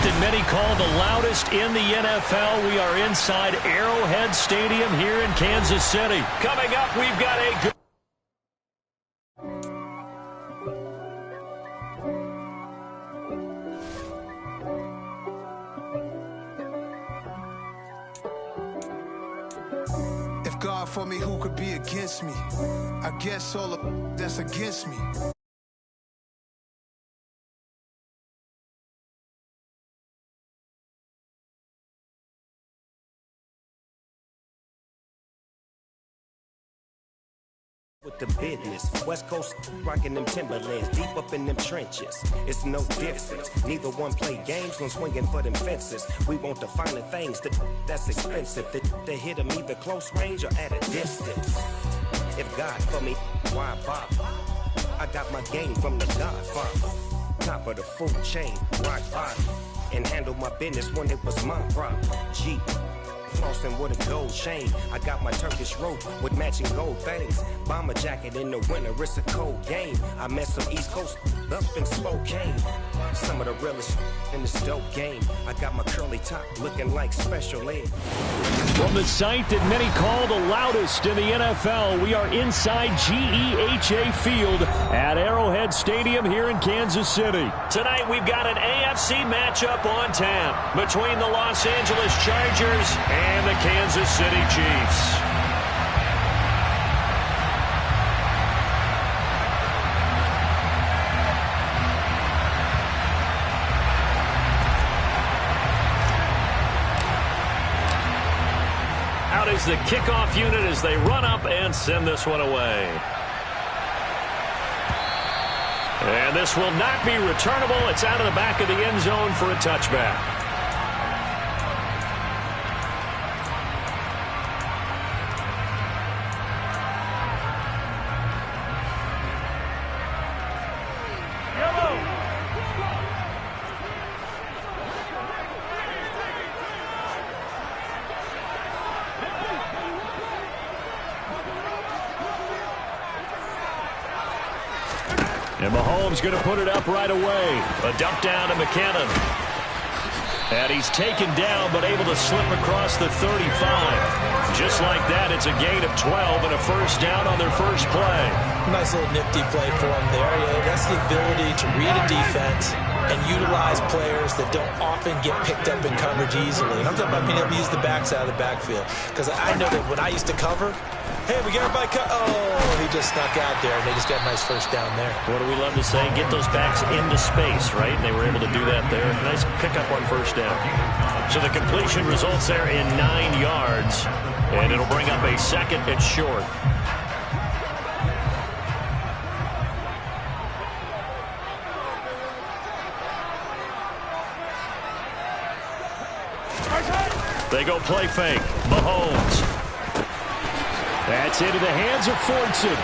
that many call the loudest in the NFL. We are inside Arrowhead Stadium here in Kansas City. Coming up, we've got a good... If God for me, who could be against me? I guess all of that's against me. With the business, West Coast rocking them Timberlands, deep up in them trenches. It's no difference. Neither one play games when swinging for them fences. We want the finer things that's expensive. They hit them either close range or at a distance. If God for me, why bother? I got my game from the Godfather. Top of the food chain, rock bottom, and handle my business when it was my problem. G. Flossing with a gold chain. I got my Turkish rope with matching gold things. Bomber jacket in the winter, it's a cold game. I met some East Coast up in Spokane. Some of the realest in this dope game. I got my curly top looking like special ed. From the site that many call the loudest in the NFL, we are inside GEHA Field at Arrowhead Stadium here in Kansas City. Tonight we've got an AFC matchup on tap between the Los Angeles Chargers and the Kansas City Chiefs. Out is the kickoff unit as they run up and send this one away. And this will not be returnable. It's out of the back of the end zone for a touchback. And Mahomes going to put it up right away. A dump down to McKinnon. And he's taken down but able to slip across the 35. Just like that, it's a gain of 12 and a first down on their first play. Nice little nifty play for him there. Yeah, that's the ability to read a defense and utilize players that don't often get picked up in coverage easily. And I'm talking about being able to use the backs out of the backfield. Because I know that when I used to cover, hey, we got everybody cut. Oh, he just snuck out there, and they just got a nice first down there. What do we love to say? Get those backs into space, right? And they were able to do that there. Nice pickup on first down. So the completion results there in 9 yards, and it'll bring up a second and short. They go play fake. Mahomes. That's into the hands of Fortson.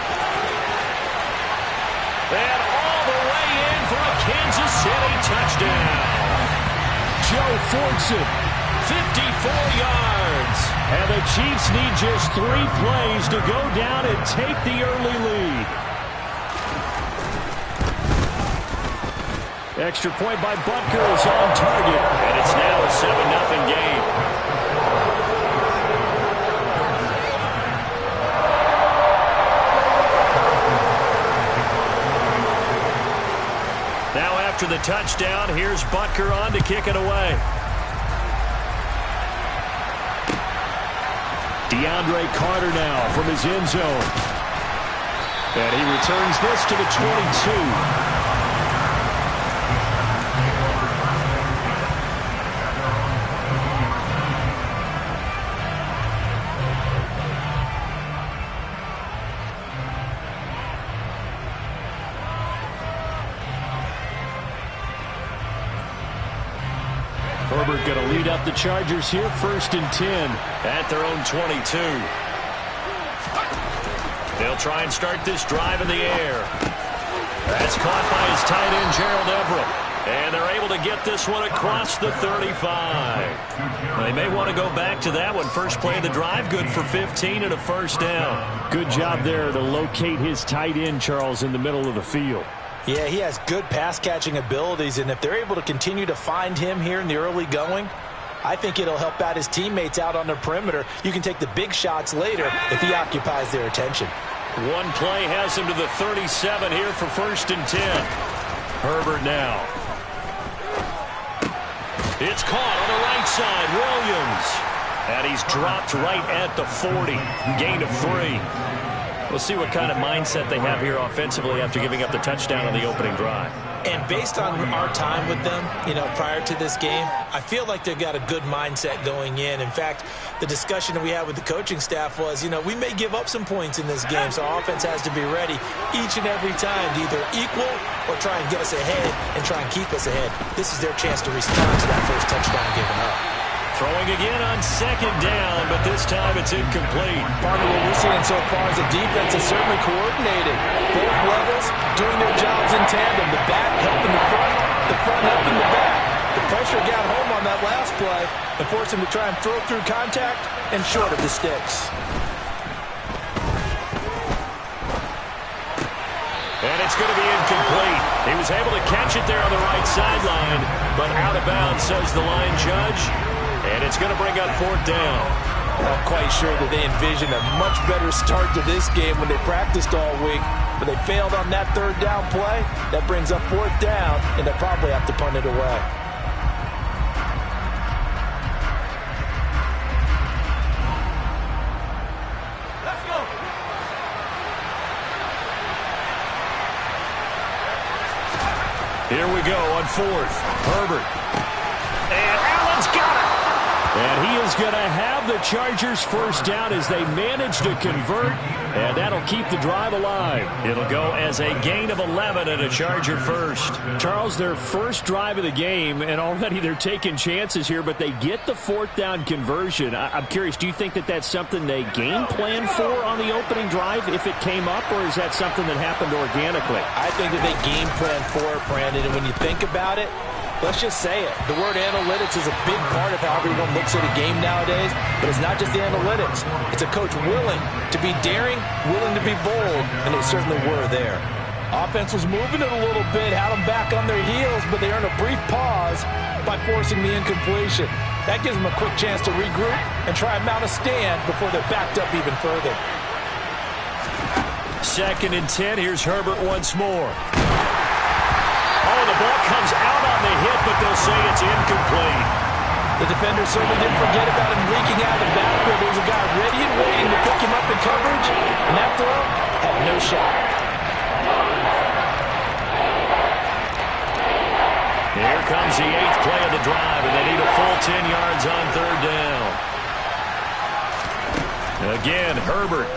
And all the way in for a Kansas City touchdown. Joe Fortson, 54 yards. And the Chiefs need just 3 plays to go down and take the early lead. Extra point by Butker is on target. And it's now a 7-0 game. After the touchdown, here's Butker on to kick it away. DeAndre Carter now from his end zone. And he returns this to the 22. Herbert going to lead up the Chargers here, 1st and 10 at their own 22. They'll try and start this drive in the air. That's caught by his tight end, Gerald Everett. And they're able to get this one across the 35. They may want to go back to that one. First play of the drive, good for 15 and a first down. Good job there to locate his tight end, Charles, in the middle of the field. Yeah, he has good pass-catching abilities, and if they're able to continue to find him here in the early going, I think it'll help out his teammates out on the perimeter. You can take the big shots later if he occupies their attention. One play has him to the 37 here for 1st and 10. Herbert now. It's caught on the right side. Williams. And he's dropped right at the 40. Gain of 3. We'll see what kind of mindset they have here offensively after giving up the touchdown on the opening drive. And based on our time with them, prior to this game, I feel like they've got a good mindset going in. In fact, the discussion that we had with the coaching staff was, we may give up some points in this game, so our offense has to be ready each and every time to either equal or try and get us ahead and try and keep us ahead. This is their chance to respond to that first touchdown given up. Throwing again on 2nd down, but this time it's incomplete. Partner, what we're seeing so far is the defense is certainly coordinated. Both levels doing their jobs in tandem. The back helping the front helping the back. The pressure got home on that last play and forced him to try and throw through contact and short of the sticks. And it's going to be incomplete. He was able to catch it there on the right sideline, but out of bounds, says the line judge. And it's going to bring up 4th down. I'm quite sure that they envisioned a much better start to this game when they practiced all week, but they failed on that 3rd down play. That brings up 4th down, and they'll probably have to punt it away. Let's go. Here we go on 4th. Herbert. And Allen's got it. And he is going to have the Chargers 1st down as they manage to convert, and that'll keep the drive alive. It'll go as a gain of 11 and a Charger 1st. Charles, their first drive of the game, and already they're taking chances here, but they get the 4th down conversion. I'm curious, do you think that that's something they game plan for on the opening drive if it came up, or is that something that happened organically? I think that they game plan for it, Brandon, and when you think about it, let's just say it. The word analytics is a big part of how everyone looks at a game nowadays, but it's not just the analytics. It's a coach willing to be daring, willing to be bold, and they certainly were there. Offense was moving it a little bit, had them back on their heels, but they earned a brief pause by forcing the incompletion. That gives them a quick chance to regroup and try and mount a stand before they're backed up even further. 2nd and 10. Here's Herbert once more. Oh, the ball comes out on the hit, but they'll say it's incomplete. The defender certainly didn't forget about him leaking out of the backfield. There was a guy ready and waiting to pick him up in coverage, and that throw had no shot. Here comes the 8th play of the drive, and they need a full 10 yards on 3rd down. Again, Herbert.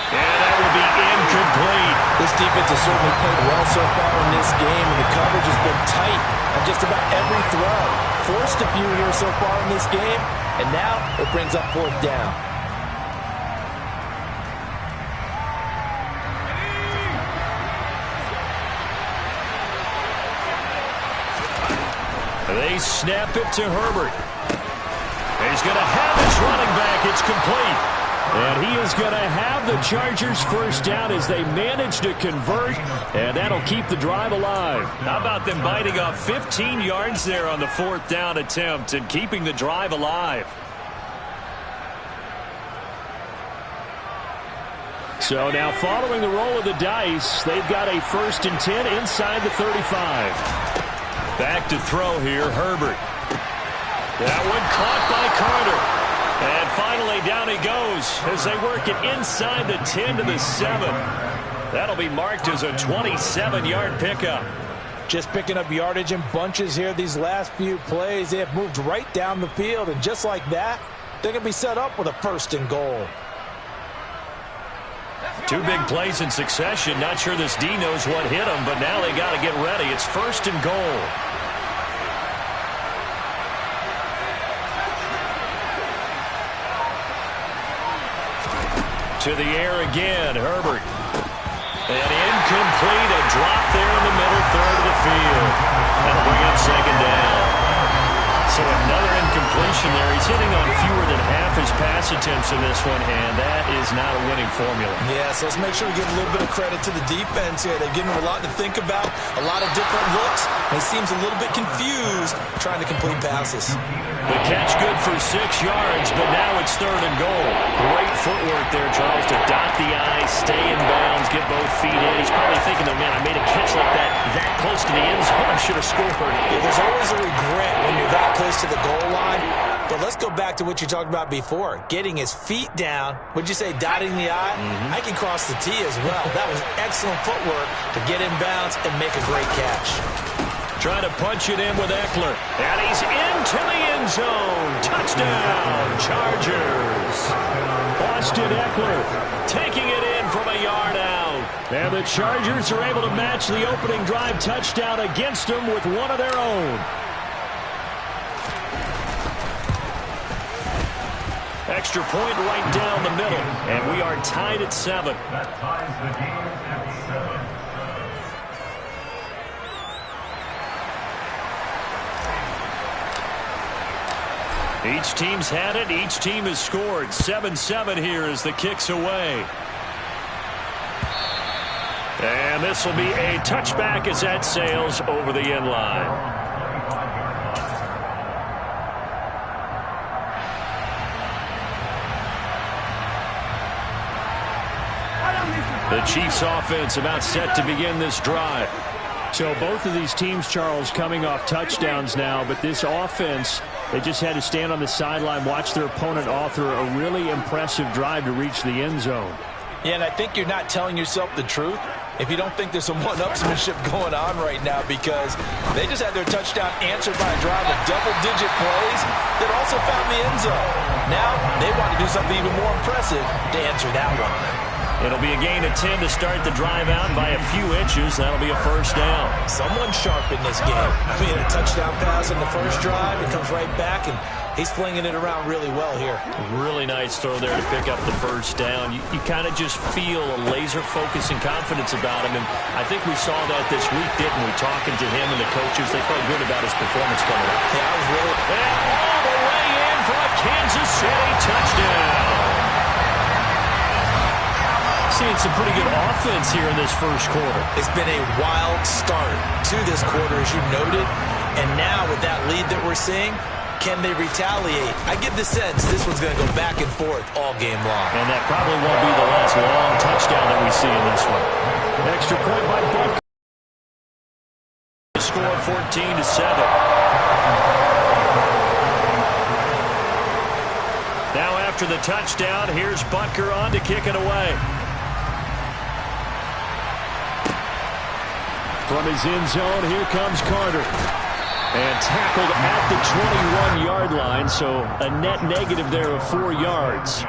And that will be incomplete. This defense has certainly played well so far in this game, and the coverage has been tight on just about every throw. Forced a few here so far in this game, and now it brings up 4th down. They snap it to Herbert. He's going to have his running back. It's complete. And he is going to have the Chargers 1st down as they manage to convert, and that'll keep the drive alive. How about them biting off 15 yards there on the 4th down attempt and keeping the drive alive? So now following the roll of the dice, they've got a 1st and 10 inside the 35. Back to throw here, Herbert. That one caught by Carter. And finally, down he goes as they work it inside the 10 to the 7. That'll be marked as a 27-yard pickup. Just picking up yardage in bunches here these last few plays. They have moved right down the field, and just like that, they're going to be set up with a 1st and goal. 2 big plays in succession. Not sure this D knows what hit him, but now they got to get ready. It's 1st and goal. To the air again, Herbert. And incomplete, a drop there in the middle third of the field. That'll bring up 2nd down. So another incompletion there. He's hitting on fewer than half his passes. pass attempts in this one, and that is not a winning formula. Yeah, so let's make sure we give a little bit of credit to the defense here. They've given him a lot to think about, a lot of different looks, and he seems a little bit confused trying to complete passes. The catch good for 6 yards, but now it's 3rd and goal. Great footwork there, Charles, to dot the I, stay in bounds, get both feet in. He's probably thinking, though, man, I made a catch like that close to the end zone. I should have scored. Yeah, there's always a regret when you're that close to the goal line. But let's go back to what you talked about before. Getting his feet down. Would you say dotting the I? I can cross the T as well. That was excellent footwork to get in bounds and make a great catch. Trying to punch it in with Eckler. And he's into the end zone. Touchdown, Chargers. Austin Eckler taking it in from a yard out. And the Chargers are able to match the opening drive touchdown against them with one of their own. Extra point right down the middle. And we are tied at 7. That ties the game at 7. Each team's had it. Each team has scored. 7-7 here as the kick's away. And this will be a touchback as that sails over the end line. The Chiefs offense about set to begin this drive. So both of these teams, Charles, coming off touchdowns now, but this offense, they just had to stand on the sideline, watch their opponent author a really impressive drive to reach the end zone. Yeah, and I think you're not telling yourself the truth if you don't think there's some one-upsmanship going on right now, because they just had their touchdown answered by a drive of double-digit plays that also found the end zone. Now they want to do something even more impressive to answer that one. It'll be a gain of 10 to start the drive out by a few inches. That'll be a first down. Someone sharp in this game. I mean, a touchdown pass on the first drive. It comes right back, and he's flinging it around really well here. Really nice throw there to pick up the first down. You kind of just feel a laser focus and confidence about him, and I think we saw that this week, didn't we? Talking to him and the coaches, they felt good about his performance coming up. Yeah, I was really... And all the way in for a Kansas City touchdown. Seeing some pretty good offense here in this first quarter. It's been a wild start to this quarter, as you noted. And now with that lead that we're seeing, can they retaliate? I get the sense this one's going to go back and forth all game long. And that probably won't be the last long touchdown that we see in this one. Extra point by Buck. Score 14-7. Now after the touchdown, here's Butker on to kick it away. From his end zone, here comes Carter. And tackled at the 21-yard line, so a net negative there of 4 yards.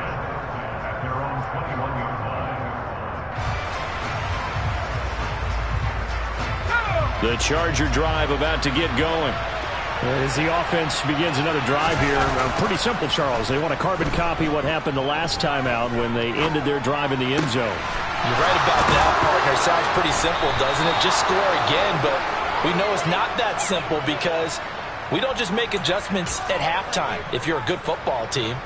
The Charger drive about to get going. As the offense begins another drive here, pretty simple, Charles. They want to carbon copy what happened the last time out when they ended their drive in the end zone. You're right about that, partner. Sounds pretty simple, doesn't it? Just score again, but we know it's not that simple because we don't just make adjustments at halftime if you're a good football team.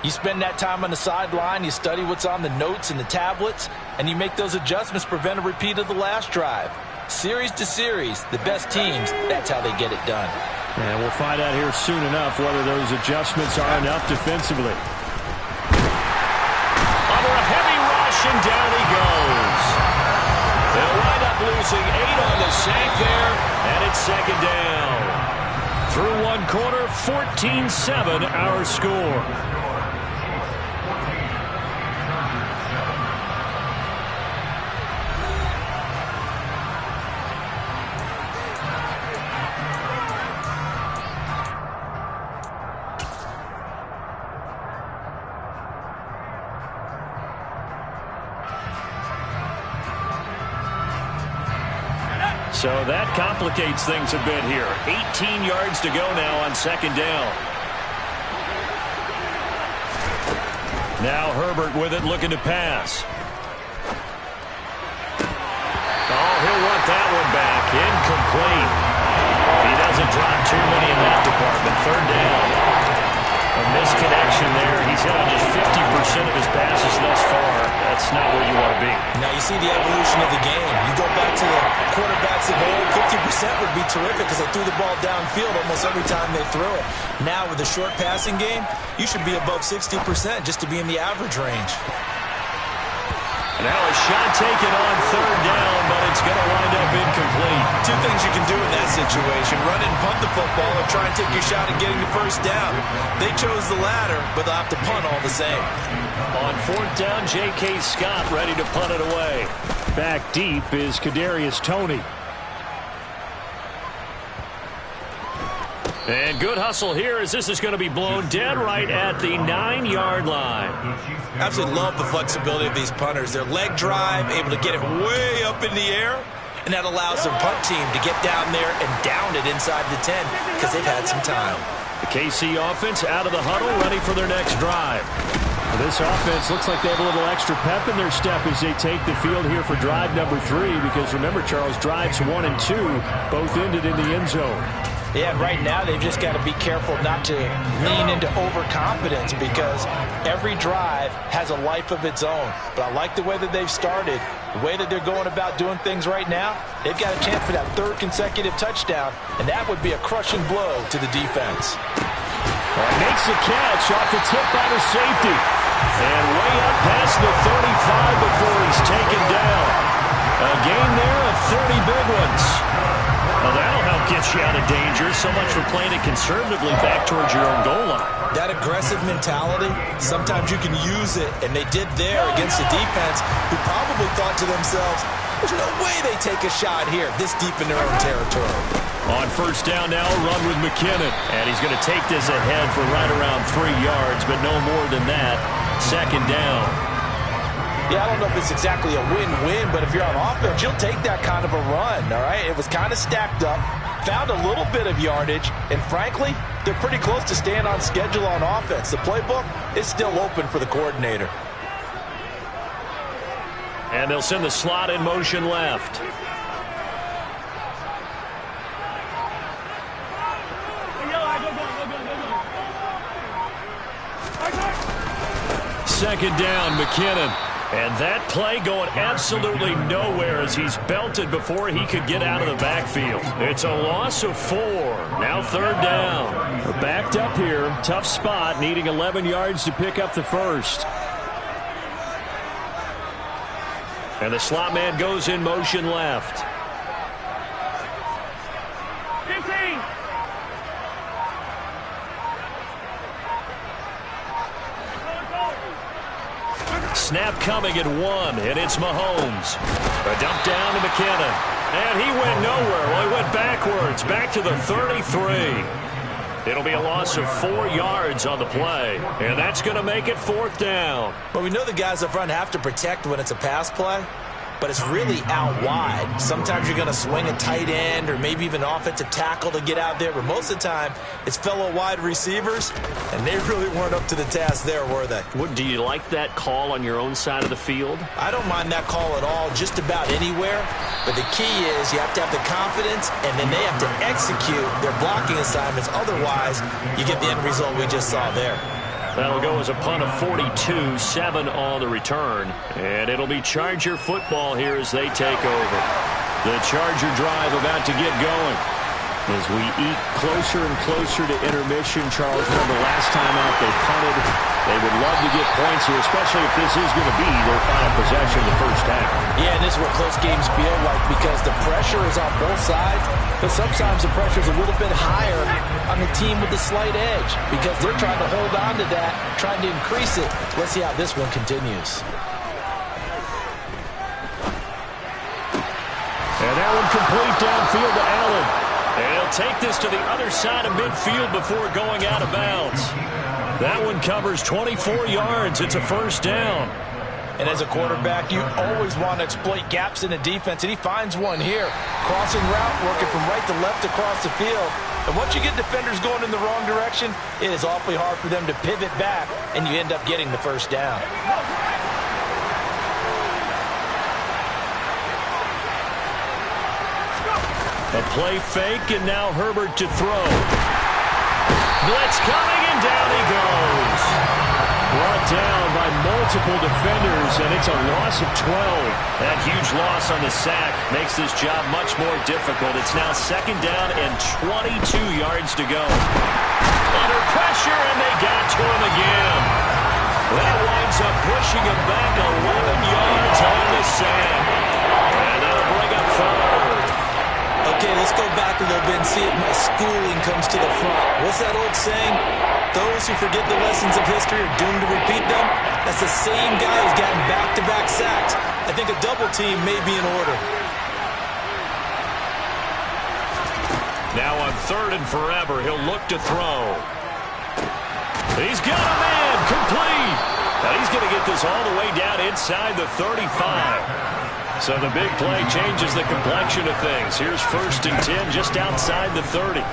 You spend that time on the sideline, you study what's on the notes and the tablets, and you make those adjustments to prevent a repeat of the last drive. Series to series, the best teams, that's how they get it done. And we'll find out here soon enough whether those adjustments are enough defensively. Under a heavy rush, and down he goes. They'll wind up losing 8 on the sack there, and it's second down. Through one quarter, 14-7 our score. So that complicates things a bit here. 18 yards to go now on second down. Now Herbert with it, looking to pass. Oh, he'll want that one back. Incomplete. He doesn't drop too many in that department. Third down. A misconnection there. He's hit on his 5th Now you see the evolution of the game. You go back to the quarterbacks of old, 50% would be terrific because they threw the ball downfield almost every time they threw it. Now with the short passing game, you should be above 60% just to be in the average range. Now a shot taken on third down, but it's going to wind up incomplete. Two things you can do in that situation: run and punt the football, or try and take your shot at getting the first down. They chose the latter, but they'll have to punt all the same. On fourth down, J.K. Scott ready to punt it away. Back deep is Kadarius Toney. And good hustle here as this is going to be blown dead right at the 9-yard line. Absolutely love the flexibility of these punters. Their leg drive, able to get it way up in the air, and that allows their punt team to get down there and down it inside the 10 because they've had some time. The KC offense out of the huddle, ready for their next drive. This offense looks like they have a little extra pep in their step as they take the field here for drive number 3, because remember, Charles, drives 1 and 2 both ended in the end zone. Yeah, right now they've just got to be careful not to lean into overconfidence because every drive has a life of its own. But I like the way that they've started, the way that they're going about doing things right now. They've got a chance for that 3rd consecutive touchdown, and that would be a crushing blow to the defense. Makes the catch off the tip by the safety. And way up past the 35 before he's taken down. A gain there of 30 big ones. Well, that'll help get you out of danger. So much for playing it conservatively back towards your own goal line. That aggressive mentality, sometimes you can use it, and they did there against a defense who probably thought to themselves, there's no way they take a shot here this deep in their own territory. On first down now, run with McKinnon. And he's going to take this ahead for right around 3 yards, but no more than that. Second down. Yeah, I don't know if it's exactly a win-win, but if you're on offense, you'll take that kind of a run, all right? It was kind of stacked up, found a little bit of yardage, and frankly, they're pretty close to staying on schedule on offense. The playbook is still open for the coordinator. And they'll send the slot in motion left. Second down, McKinnon. And that play going absolutely nowhere as he's belted before he could get out of the backfield. It's a loss of 4. Now third down. We're backed up here. Tough spot, needing 11 yards to pick up the first. And the slot man goes in motion left. 15. Snap coming at 1, and it's Mahomes. A dump down to McKinnon. And he went nowhere. Well, he went backwards, back to the 33. It'll be a loss of 4 yards on the play, and that's going to make it fourth down. But we know the guys up front have to protect when it's a pass play, but it's really out wide. Sometimes you're going to swing a tight end or maybe even an offensive tackle to get out there, but most of the time it's fellow wide receivers, and they really weren't up to the task there, were they? Do you like that call on your own side of the field? I don't mind that call at all, just about anywhere. But the key is you have to have the confidence, and then they have to execute their blocking assignments. Otherwise, you get the end result we just saw there. That'll go as a punt of 42, 7 on the return. And it'll be Charger football here as they take over. The Charger drive about to get going. As we eat closer and closer to intermission, Charles, remember last time out they punted. They would love to get points here, especially if this is going to be their final possession the first half. Yeah, and this is what close games feel like because the pressure is on both sides, but sometimes the pressure is a little bit higher on the team with the slight edge because they're trying to hold on to that, trying to increase it. Let's see how this one continues. And that one complete downfield to Allen. And he'll take this to the other side of midfield before going out of bounds. That one covers 24 yards. It's a first down. And as a quarterback, you always want to exploit gaps in the defense, and he finds one here. Crossing route, working from right to left across the field. And once you get defenders going in the wrong direction, it is awfully hard for them to pivot back, and you end up getting the first down. A play fake, and now Herbert to throw. Blitz coming, and down he goes. Brought down by multiple defenders, and it's a loss of 12. That huge loss on the sack makes this job much more difficult. It's now second down and 22 yards to go. Under pressure, and they got to him again. That winds up pushing him back 11 yards on the sack. And that'll bring up third. Okay, let's go back a little bit and see if my schooling comes to the front. What's that old saying? Those who forget the lessons of history are doomed to repeat them. That's the same guy who's gotten back-to-back sacks. I think a double team may be in order. Now on third and forever, he'll look to throw. He's got a man, complete. Now he's going to get this all the way down inside the 35. So the big play changes the complexion of things. Here's 1st and 10 just outside the 30.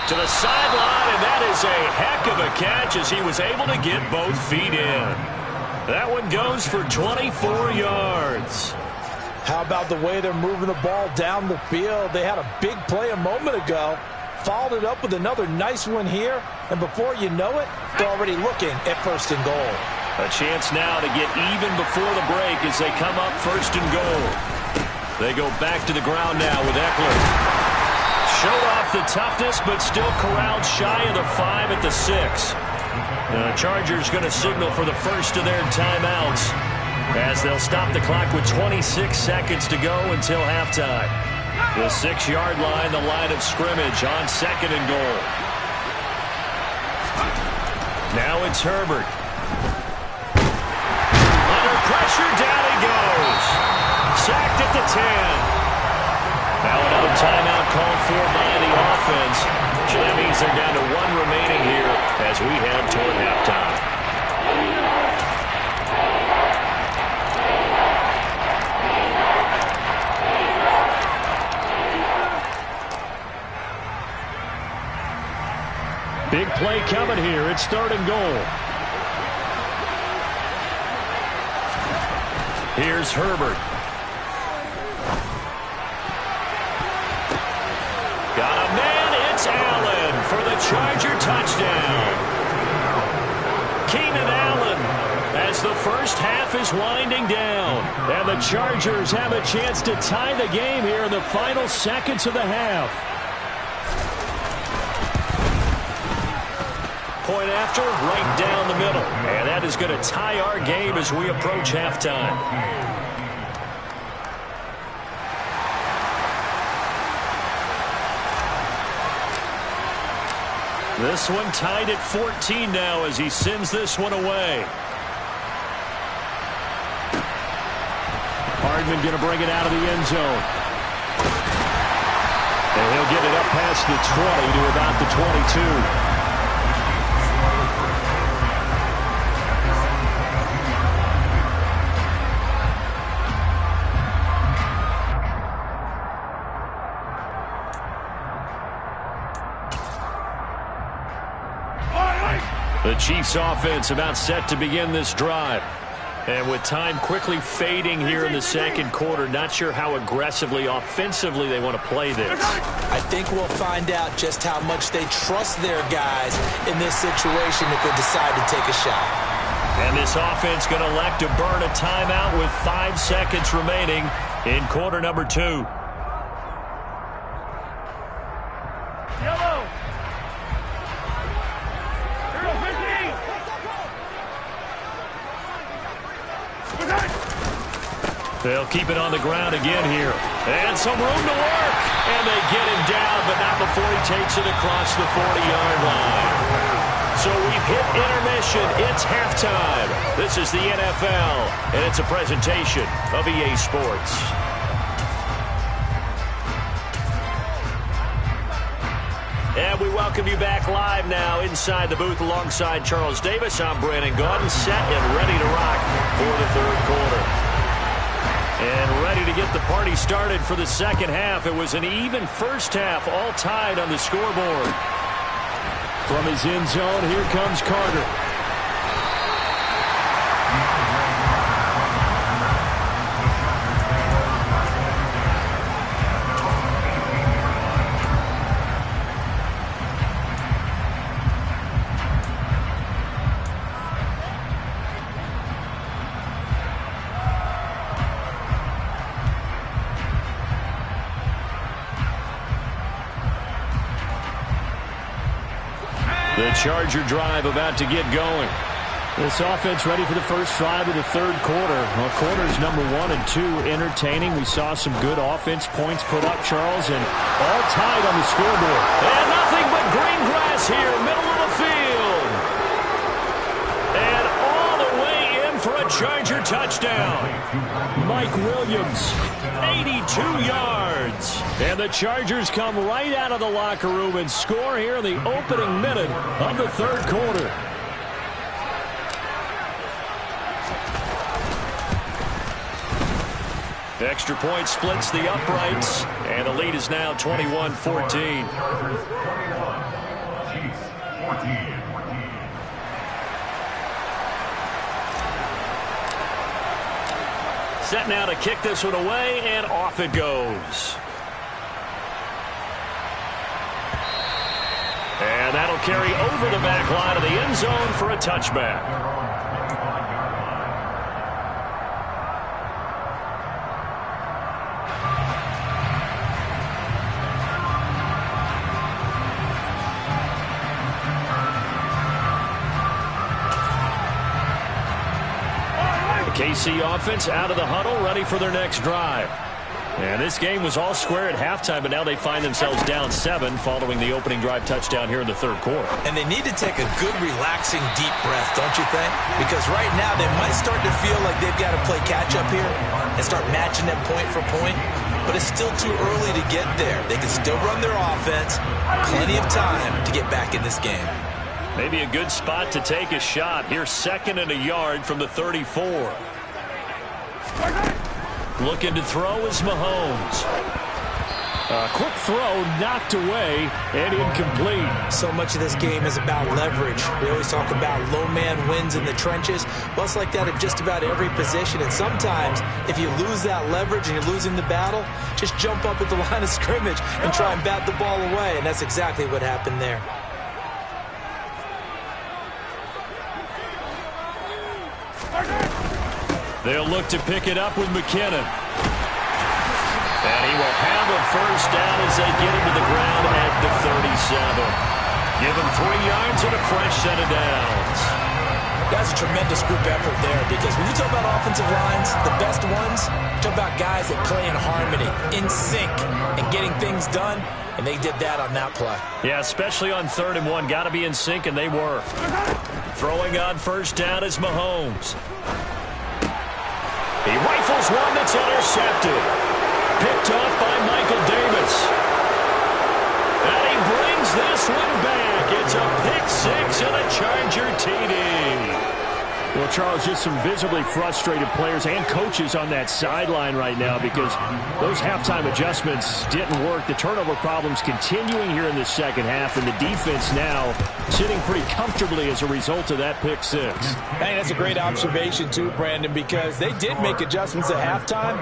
To the sideline, and that is a heck of a catch as he was able to get both feet in. That one goes for 24 yards. How about the way they're moving the ball down the field? They had a big play a moment ago, followed it up with another nice one here, and before you know it, they're already looking at 1st and goal. A chance now to get even before the break as they come up 1st and goal. They go back to the ground now with Eckler. Showed off the toughness, but still corralled shy of the 5 at the 6. The Chargers going to signal for the first of their timeouts as they'll stop the clock with 26 seconds to go until halftime. The 6-yard line, the line of scrimmage on 2nd and goal. Now it's Herbert. Under pressure, down he goes. Sacked at the 10. Now another timeout called for by the offense. So that means they're down to 1 remaining here as we head toward halftime. Big play coming here. It's 3rd and goal. Here's Herbert. Got a man, it's Allen for the Charger touchdown. Keenan Allen as the first half is winding down. And the Chargers have a chance to tie the game here in the final seconds of the half. Point after, right down the middle. And that is going to tie our game as we approach halftime. This one tied at 14 now as he sends this one away. Hardman going to bring it out of the end zone. And he'll get it up past the 20 to about the 22. The Chiefs offense about set to begin this drive. And with time quickly fading here in the 2nd quarter, not sure how aggressively, offensively they want to play this. I think we'll find out just how much they trust their guys in this situation if they decide to take a shot. And this offense going to elect to burn a timeout with 5 seconds remaining in quarter number 2. They'll keep it on the ground again here. And some room to work. And they get him down, but not before he takes it across the 40-yard line. So we've hit intermission. It's halftime. This is the NFL, and it's a presentation of EA Sports. And we welcome you back live now inside the booth alongside Charles Davis. I'm Brandon Gaudin, set and ready to rock for the 3rd quarter. And ready to get the party started for the 2nd half. It was an even first half, all tied on the scoreboard. From his end zone, here comes Carter. The Charger drive about to get going. This offense ready for the first drive of the third quarter. Well, quarters number 1 and 2 entertaining. We saw some good offense points put up, Charles, and all tied on the scoreboard. And nothing but green grass here, middle of the field. And all the way in for a Charger touchdown. Mike Williams, 82 yards. And the Chargers come right out of the locker room and score here in the opening minute of the third quarter. The extra point splits the uprights, and the lead is now 21-14. Set now to kick this one away, and off it goes. And that'll carry over the back line of the end zone for a touchback. KC offense out of the huddle, ready for their next drive. And this game was all square at halftime, but now they find themselves down 7 following the opening drive touchdown here in the third quarter. And they need to take a good, relaxing, deep breath, don't you think? Because right now they might start to feel like they've got to play catch-up here and start matching them point for point. But it's still too early to get there. They can still run their offense. Plenty of time to get back in this game. Maybe a good spot to take a shot. Here's 2nd and a yard from the 34. Looking to throw is Mahomes. A quick throw knocked away and incomplete. So much of this game is about leverage. We always talk about low man wins in the trenches. Well, it's like that at just about every position. And sometimes if you lose that leverage and you're losing the battle, just jump up at the line of scrimmage and try and bat the ball away. And that's exactly what happened there. They'll look to pick it up with McKinnon. And he will have a first down as they get him to the ground at the 37. Give him 3 yards and a fresh set of downs. That's a tremendous group effort there, because when you talk about offensive lines, the best ones, talk about guys that play in harmony, in sync, and getting things done, and they did that on that play. Yeah, especially on 3rd and 1. Got to be in sync, and they were. Throwing on first down is Mahomes. He rifles one that's intercepted. Picked off by Michael Davis. And he brings this one back. It's a pick 6 and a Charger TD. Well, Charles, just some visibly frustrated players and coaches on that sideline right now because those halftime adjustments didn't work. The turnover problems continuing here in the second half, and the defense now sitting pretty comfortably as a result of that pick 6. Hey, that's a great observation too, Brandon, because they did make adjustments at halftime.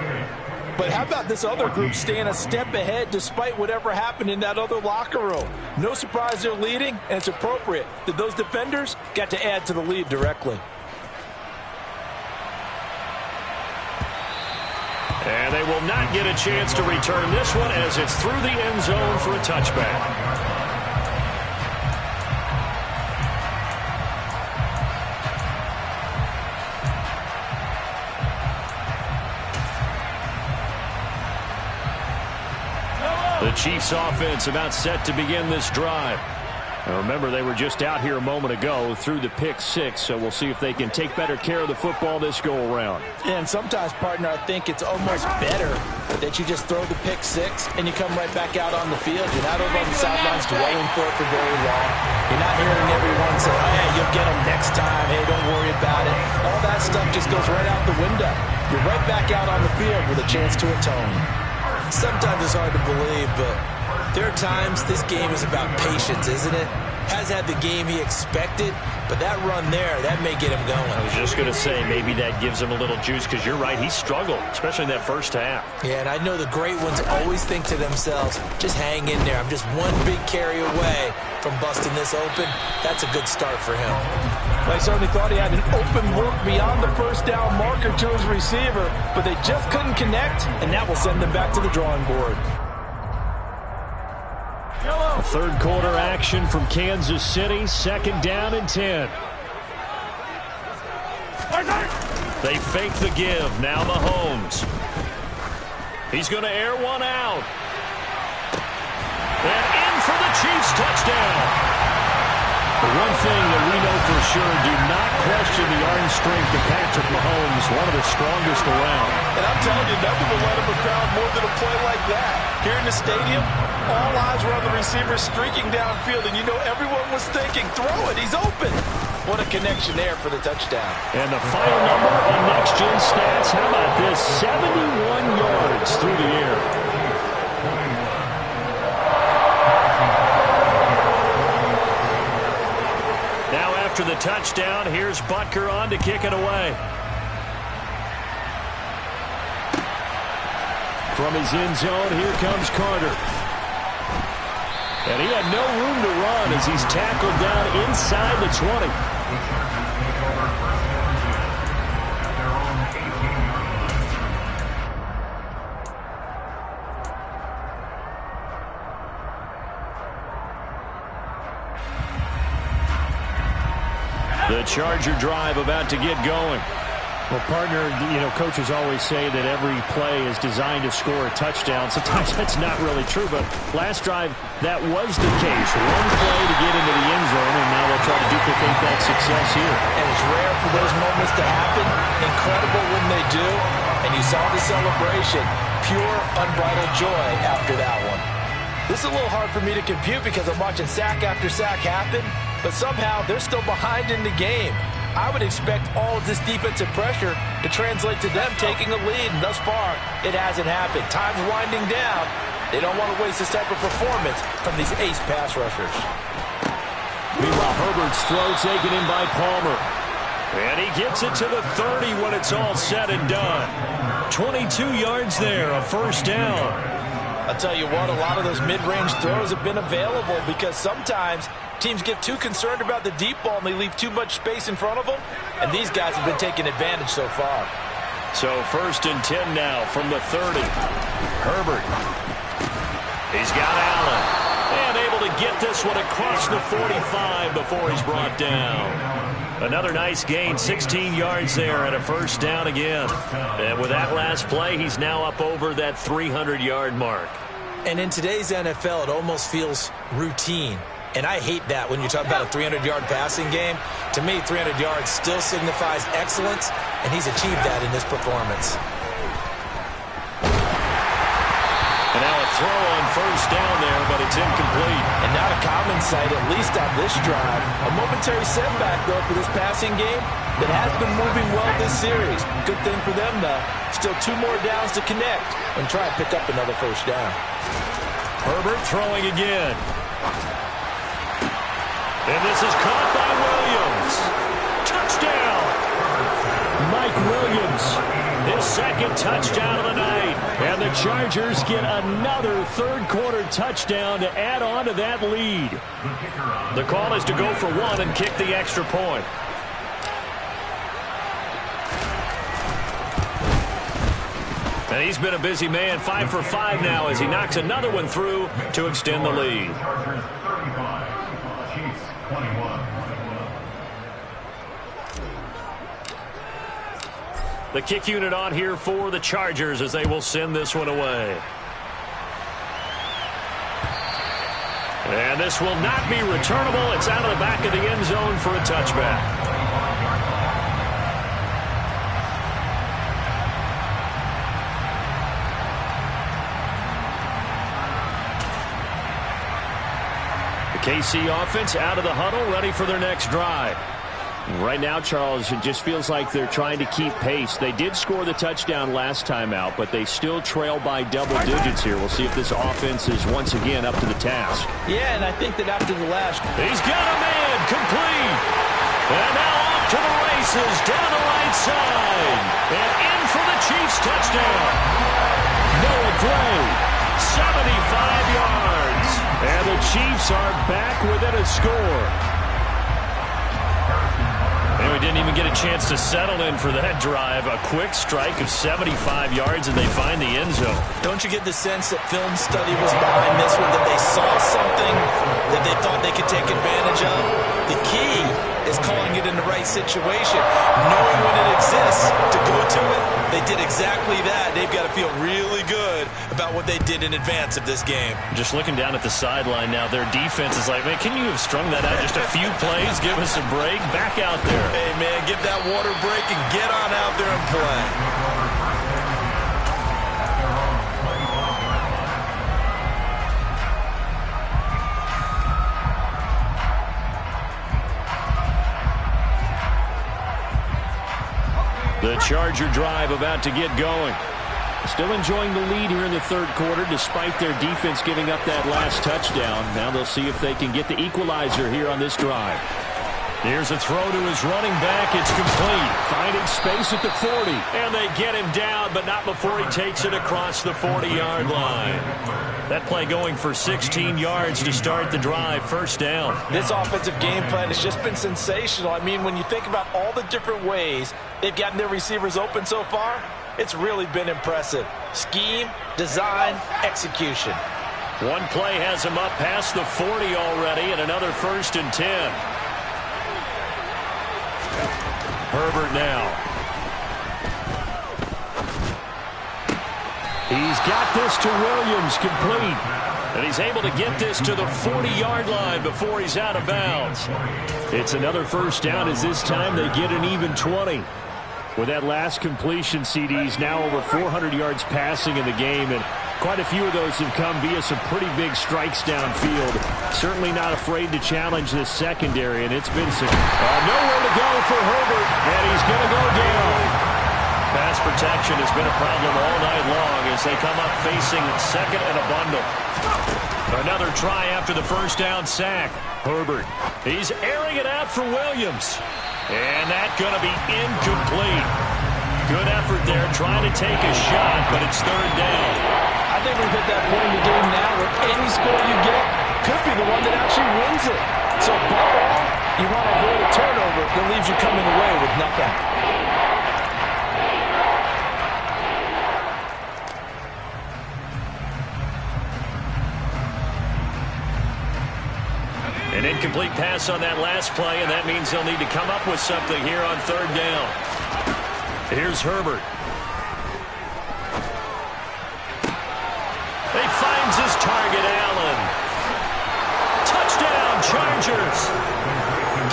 But how about this other group staying a step ahead despite whatever happened in that other locker room? No surprise they're leading, and it's appropriate that those defenders got to add to the lead directly. And they will not get a chance to return this one as it's through the end zone for a touchback. The Chiefs offense about set to begin this drive. Now remember, they were just out here a moment ago through the pick 6, so we'll see if they can take better care of the football this go-around. And sometimes, partner, I think it's almost better that you just throw the pick 6 and you come right back out on the field. You're not over on the sidelines dwelling for it for very long. You're not hearing everyone say, oh, yeah, you'll get them next time. Hey, don't worry about it. All that stuff just goes right out the window. You're right back out on the field with a chance to atone. Sometimes it's hard to believe, but there are times this game is about patience, isn't it? Hasn't had the game he expected, but that run there, that may get him going. I was just going to say, maybe that gives him a little juice, because you're right, he struggled, especially in that first half. Yeah, and I know the great ones always think to themselves, just hang in there. I'm just one big carry away from busting this open. That's a good start for him. I certainly thought he had an open look beyond the first down marker to his receiver, but they just couldn't connect, and that will send them back to the drawing board. Third quarter action from Kansas City. Second down and 10. They fake the give. Now Mahomes. He's going to air one out. And in for the Chiefs touchdown. The one thing that we know for sure, do not question the arm strength of Patrick Mahomes, one of the strongest around. And I'm telling you, nothing will let him a crowd more than a play like that. Here in the stadium, all eyes were on the receiver streaking downfield, and you know everyone was thinking, throw it, he's open. What a connection there for the touchdown. And the final number on next-gen stats, how about this? 71 yards through the air. After the touchdown, here's Butker on to kick it away. From his end zone, here comes Carter. And he had no room to run as he's tackled down inside the 20. The Charger drive about to get going. Well, partner, coaches always say that every play is designed to score a touchdown. Sometimes that's not really true, but last drive, that was the case. One play to get into the end zone, and now they'll try to duplicate that success here. And it's rare for those moments to happen. Incredible when they do. And you saw the celebration. Pure, unbridled joy after that one. This is a little hard for me to compute because I'm watching sack after sack happen, but somehow they're still behind in the game. I would expect all of this defensive pressure to translate to them taking a lead, and thus far, it hasn't happened. Time's winding down. They don't want to waste this type of performance from these ace pass rushers. Meanwhile, Herbert's throw taken in by Palmer. And he gets it to the 30 when it's all said and done. 22 yards there, a first down. I'll tell you what, a lot of those mid-range throws have been available because sometimes teams get too concerned about the deep ball and they leave too much space in front of them, and these guys have been taking advantage so far. So first and 10 now from the 30. Herbert. He's got Allen. And able to get this one across the 45 before he's brought down. Another nice gain, 16 yards there and a first down again. And with that last play, he's now up over that 300-yard mark. And in today's NFL, it almost feels routine. And I hate that when you talk about a 300-yard passing game. To me, 300 yards still signifies excellence, and he's achieved that in this performance. And now a throw on first down there, but it's incomplete. And not a common sight, at least on this drive. A momentary setback, though, for this passing game that has been moving well this series. Good thing for them, though. Still 2 more downs to connect and try and pick up another first down. Herbert throwing again. And this is caught by Williams. Touchdown! Mike Williams, his second touchdown of the night. And the Chargers get another third-quarter touchdown to add on to that lead. The call is to go for one and kick the extra point. And he's been a busy man, 5 for 5 now as he knocks another one through to extend the lead. The kick unit on here for the Chargers as they will send this one away. And this will not be returnable. It's out of the back of the end zone for a touchback. KC offense out of the huddle, ready for their next drive. Right now, Charles, it just feels like they're trying to keep pace. They did score the touchdown last time out, but they still trail by double digits here. We'll see if this offense is once again up to the task. Yeah, and I think that after the last... He's got a man, complete. And now off to the races, down the right side. And in for the Chiefs touchdown. Noah Gray, 75 yards. And the Chiefs are back within a score. And we didn't even even get a chance to settle in for that drive. A quick strike of 75 yards, and they find the end zone. Don't you get the sense that film study was behind this one, that they saw something that they thought they could take advantage of? The key is calling it in the right situation, knowing when it exists to go to it. They did exactly that. They've got to feel really good about what they did in advance of this game. Just looking down at the sideline now, their defense is like, man, can you have strung that out just a few plays? Give us a break. Back out there. Hey, man, give that water break and get on out there and play. The Charger drive about to get going. Still enjoying the lead here in the third quarter despite their defense giving up that last touchdown. Now they'll see if they can get the equalizer here on this drive. Here's a throw to his running back. It's complete. Finding space at the 40. And they get him down, but not before he takes it across the 40-yard line. That play going for 16 yards to start the drive. First down. This offensive game plan has just been sensational. I mean, when you think about all the different ways they've gotten their receivers open so far, it's really been impressive. Scheme, design, execution. One play has him up past the 40 already, and another 1st and 10. Herbert now. He's got this to Williams, complete. And he's able to get this to the 40-yard line before he's out of bounds. It's another first down as this time they get an even 20. With that last completion, CD's now over 400 yards passing in the game, and quite a few of those have come via some pretty big strikes downfield. Certainly not afraid to challenge the secondary, and it's been some nowhere to go for Herbert, and he's going to go down. Pass protection has been a problem all night long as they come up facing second and a bundle. Another try after the first down sack. Herbert, he's airing it out for Williams. And that's going to be incomplete. Good effort there trying to take a shot, but it's third down. I think we've hit that point in the game now where any score you get could be the one that actually wins it. So above all, you want to avoid a turnover that leaves you coming away with nothing. An incomplete pass on that last play, and that means they'll need to come up with something here on third down. Here's Herbert. He finds his target, Allen. Touchdown, Chargers.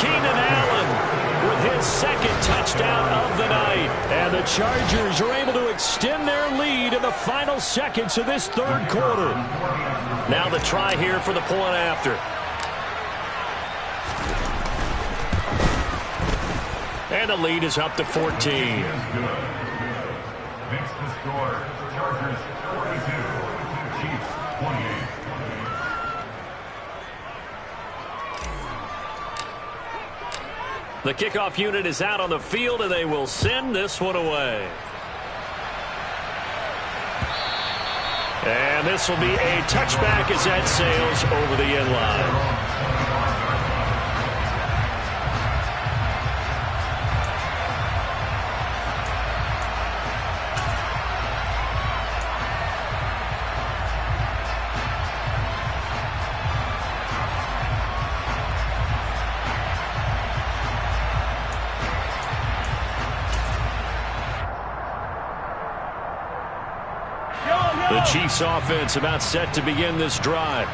Keenan Allen with his second touchdown of the night. And the Chargers are able to extend their lead in the final seconds of this third quarter. Now the try here for the point after. And the lead is up to 14. Makes the score. Chargers 42, Chiefs 28. The kickoff unit is out on the field, and they will send this one away. And this will be a touchback as that sails over the end line. The Chiefs offense about set to begin this drive.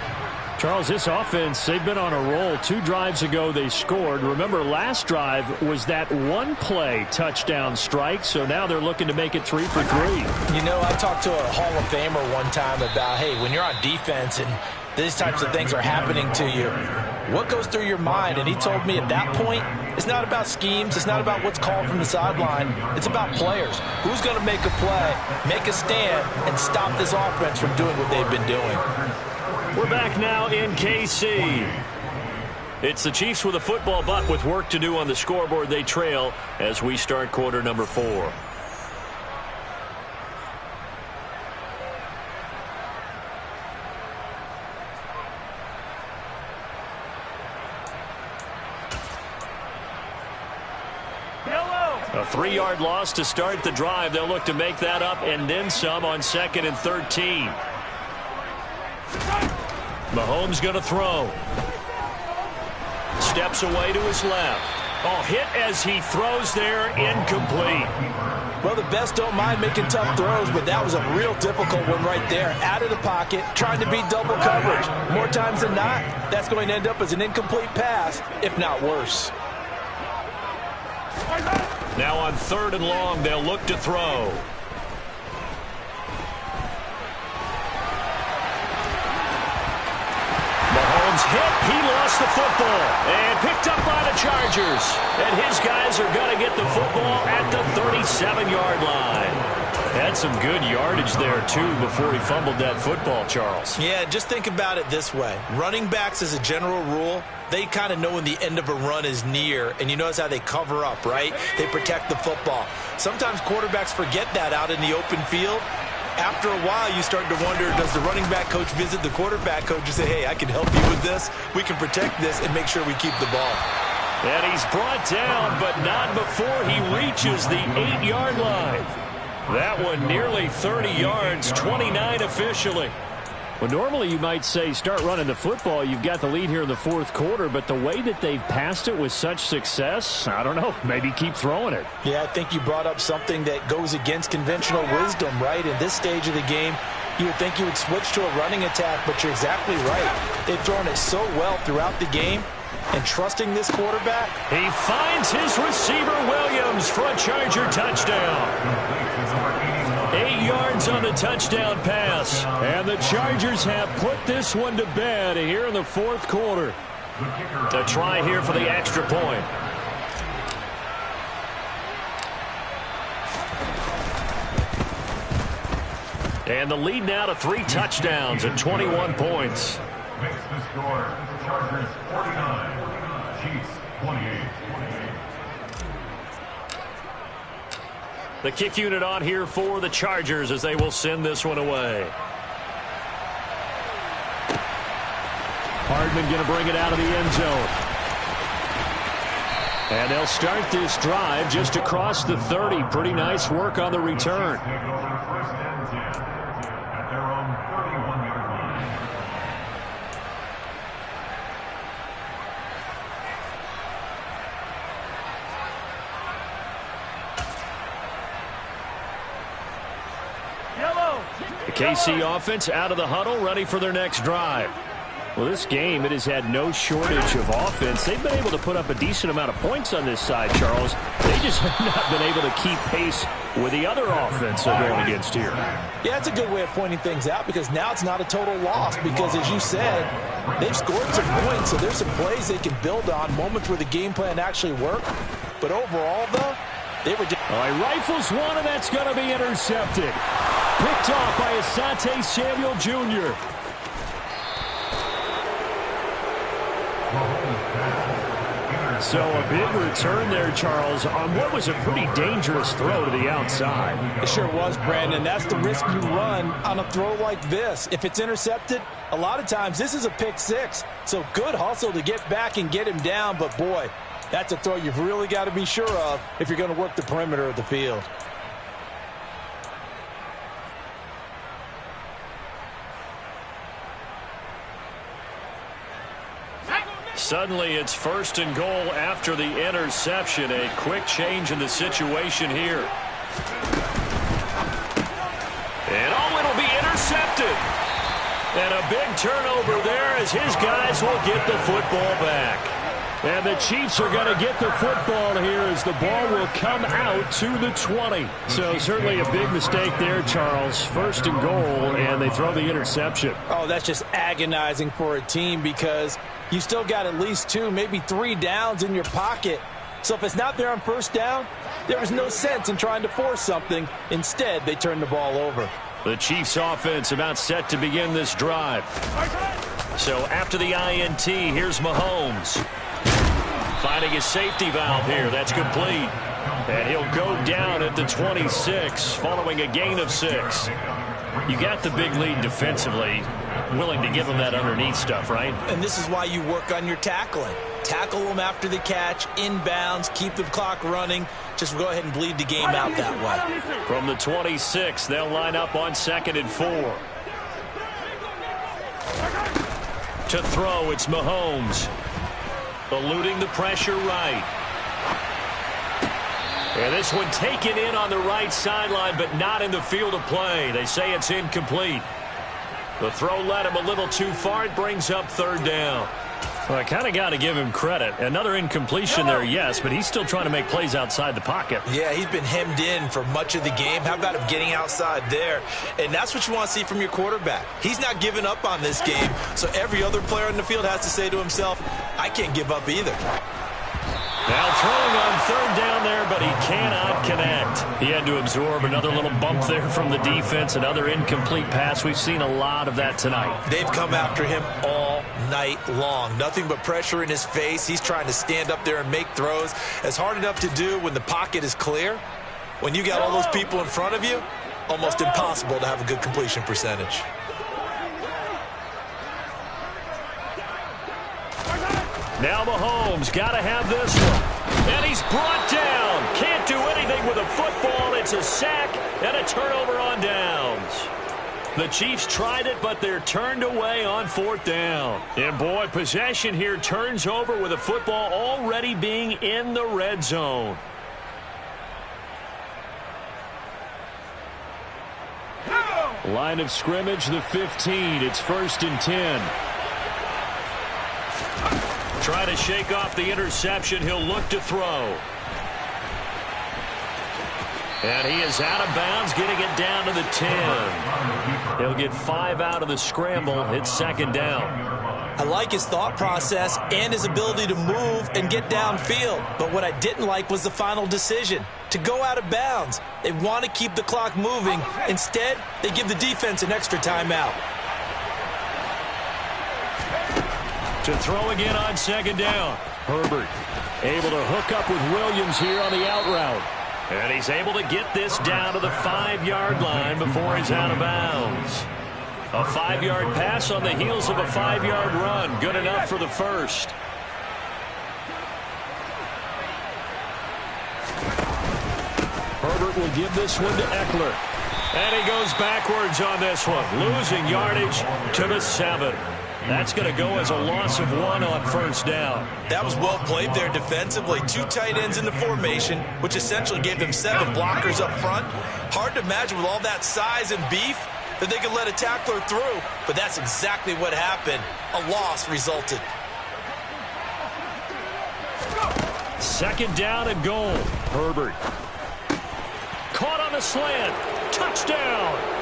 Charles, this offense, they've been on a roll. 2 drives ago they scored. Remember, last drive was that one-play touchdown strike, so now they're looking to make it 3 for 3. You know, I talked to a Hall of Famer one time about, hey, when you're on defense and these types of things are happening to you, what goes through your mind? And he told me at that point, it's not about schemes. It's not about what's called from the sideline. It's about players. Who's going to make a play, make a stand, and stop this offense from doing what they've been doing? We're back now in KC. It's the Chiefs with a football, but with work to do on the scoreboard. They trail as we start quarter number 4. A 3-yard loss to start the drive. They'll look to make that up and then some on 2nd and 13. Mahomes going to throw. Steps away to his left. Oh, hit as he throws there, incomplete. Well, the best don't mind making tough throws, but that was a real difficult one right there. Out of the pocket, trying to beat double coverage. More times than not, that's going to end up as an incomplete pass, if not worse. Now on 3rd and long, they'll look to throw. Mahomes hit. He lost the football and picked up by the Chargers. And his guys are going to get the football at the 37-yard line. Had some good yardage there, too, before he fumbled that football, Charles. Yeah, just think about it this way. Running backs, as a general rule, they kind of know when the end of a run is near, and you notice how they cover up, right? They protect the football. Sometimes quarterbacks forget that out in the open field. After a while, you start to wonder, does the running back coach visit the quarterback coach and say, hey, I can help you with this. We can protect this and make sure we keep the ball. And he's brought down, but not before he reaches the 8-yard line. That one nearly 30 yards, 29 officially. Well, normally you might say start running the football. You've got the lead here in the 4th quarter, but the way that they've passed it with such success, I don't know, maybe keep throwing it. Yeah, I think you brought up something that goes against conventional wisdom, right? In this stage of the game, you would think you would switch to a running attack, but you're exactly right. They've thrown it so well throughout the game, and trusting this quarterback. He finds his receiver, Williams, for a Charger touchdown. 8 yards on the touchdown pass. And the Chargers have put this one to bed here in the 4th quarter. A try here for the extra point. And the lead now to 3 touchdowns and 21 points. Makes the score Chargers 49, Chiefs 28. The kick unit on here for the Chargers as they will send this one away. Hardman going to bring it out of the end zone. And they'll start this drive just across the 30. Pretty nice work on the return. Take over first and 10 at their own 31-yard line. The KC offense out of the huddle, ready for their next drive. Well, this game, it has had no shortage of offense. They've been able to put up a decent amount of points on this side, Charles. They just have not been able to keep pace with the other offense they're going against here. Yeah, it's a good way of pointing things out because now it's not a total loss because, as you said, they've scored some points, so there's some plays they can build on, moments where the game plan actually worked. But overall, though, they were just... He rifles one, and that's going to be intercepted. Picked off by Asante Samuel Jr. So a big return there, Charles, on what was a pretty dangerous throw to the outside. It sure was, Brandon. That's the risk you run on a throw like this. If it's intercepted, a lot of times this is a pick six. So good hustle to get back and get him down. But, boy, that's a throw you've really got to be sure of if you're going to work the perimeter of the field. Suddenly, it's 1st and goal after the interception. A quick change in the situation here. And, it'll be intercepted. And a big turnover there as his guys will get the football back. And the Chiefs are going to get the football here as the ball will come out to the 20. So certainly a big mistake there, Charles. 1st and goal, and they throw the interception. Oh, that's just agonizing for a team because you still got at least 2, maybe 3 downs in your pocket. So if it's not there on 1st down, there is no sense in trying to force something. Instead, they turn the ball over. The Chiefs offense about set to begin this drive. So after the INT, here's Mahomes. Finding his safety valve here. That's complete. And he'll go down at the 26 following a gain of 6. You got the big lead defensively, willing to give them that underneath stuff, right? And this is why you work on your tackling. Tackle them after the catch, inbounds, keep the clock running. Just go ahead and bleed the game out that way. From the 26, they'll line up on 2nd and 4. To throw, it's Mahomes. Eluding the pressure right. And this one taken in on the right sideline, but not in the field of play. They say it's incomplete. The throw led him a little too far. It brings up 3rd down. Well, I kind of got to give him credit. Another incompletion there, yes, but he's still trying to make plays outside the pocket. Yeah, he's been hemmed in for much of the game. How about him getting outside there? And that's what you want to see from your quarterback. He's not giving up on this game, so every other player in the field has to say to himself, I can't give up either. Now throwing on 3rd down there, but he cannot connect. He had to absorb another little bump there from the defense, another incomplete pass. We've seen a lot of that tonight. They've come after him all night long. Nothing but pressure in his face. He's trying to stand up there and make throws. It's hard enough to do when the pocket is clear. When you got all those people in front of you, almost impossible to have a good completion percentage. Now Mahomes got to have this one. And he's brought down. Can't do anything with a football. It's a sack and a turnover on downs. The Chiefs tried it, but they're turned away on 4th down. And, boy, possession here turns over with a football already being in the red zone. Line of scrimmage, the 15. It's 1st and 10. Try to shake off the interception. He'll look to throw. And he is out of bounds, getting it down to the 10. He'll get 5 out of the scramble. It's 2nd down. I like his thought process and his ability to move and get downfield. But what I didn't like was the final decision, to go out of bounds. They want to keep the clock moving. Instead, they give the defense an extra timeout. To throw again on 2nd down. Herbert able to hook up with Williams here on the out route. And he's able to get this down to the 5-yard line before he's out of bounds. A 5-yard pass on the heels of a 5-yard run. Good enough for the first. Herbert will give this one to Eckler. And he goes backwards on this one, losing yardage to the 7. That's going to go as a loss of 1 on 1st down. That was well played there defensively. 2 tight ends in the formation, which essentially gave them 7 blockers up front. Hard to imagine with all that size and beef that they could let a tackler through, but that's exactly what happened. A loss resulted. 2nd down and goal. Herbert. Caught on the slant. Touchdown.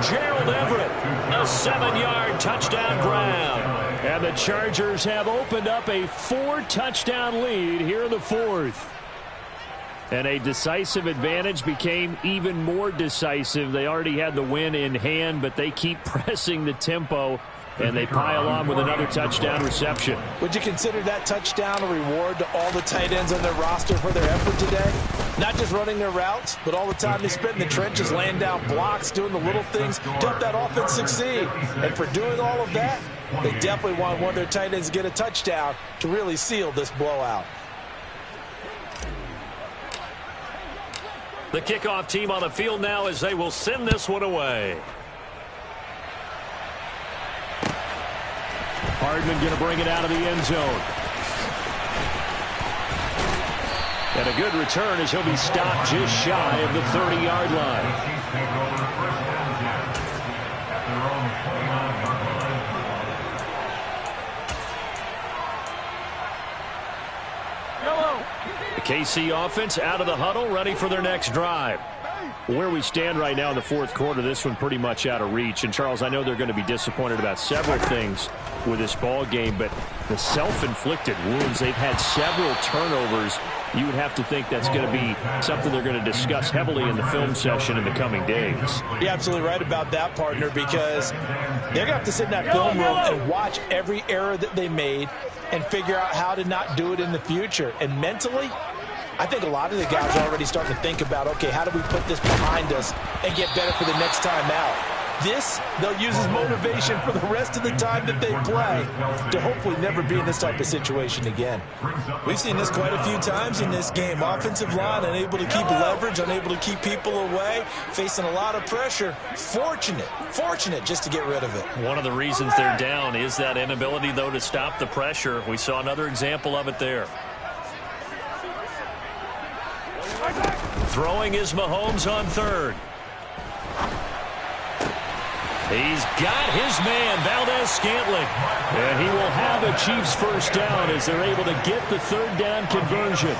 Gerald Everett, a 7-yard touchdown grab. And the Chargers have opened up a 4-touchdown lead here in the 4th. And a decisive advantage became even more decisive. They already had the win in hand, but they keep pressing the tempo, and they pile on with another touchdown reception. Would you consider that touchdown a reward to all the tight ends on their roster for their effort today? Not just running their routes, but all the time they spent in the trenches, laying down blocks, doing the little things to help that offense succeed. And for doing all of that, they definitely want one of their tight ends to get a touchdown to really seal this blowout. The kickoff team on the field now as they will send this one away. Hardman going to bring it out of the end zone. And a good return as he'll be stopped just shy of the 30-yard line. The KC offense out of the huddle, ready for their next drive. Where we stand right now in the 4th quarter, this one pretty much out of reach. And, Charles, I know they're going to be disappointed about several things with this ball game, but the self-inflicted wounds, they've had several turnovers. You would have to think that's going to be something they're going to discuss heavily in the film session in the coming days. You're absolutely right about that, partner, because they're going to have to sit in that film room and watch every error that they made and figure out how to not do it in the future. And mentally, I think a lot of the guys are already starting to think about, okay, how do we put this behind us and get better for the next time out? This, they'll use as motivation for the rest of the time that they play to hopefully never be in this type of situation again. We've seen this quite a few times in this game. Offensive line unable to keep leverage, unable to keep people away, facing a lot of pressure. Fortunate just to get rid of it. One of the reasons they're down is that inability, though, to stop the pressure. We saw another example of it there. Throwing is Mahomes on third. He's got his man, Valdez-Scantling. And he will have a Chiefs first down as they're able to get the third down conversion.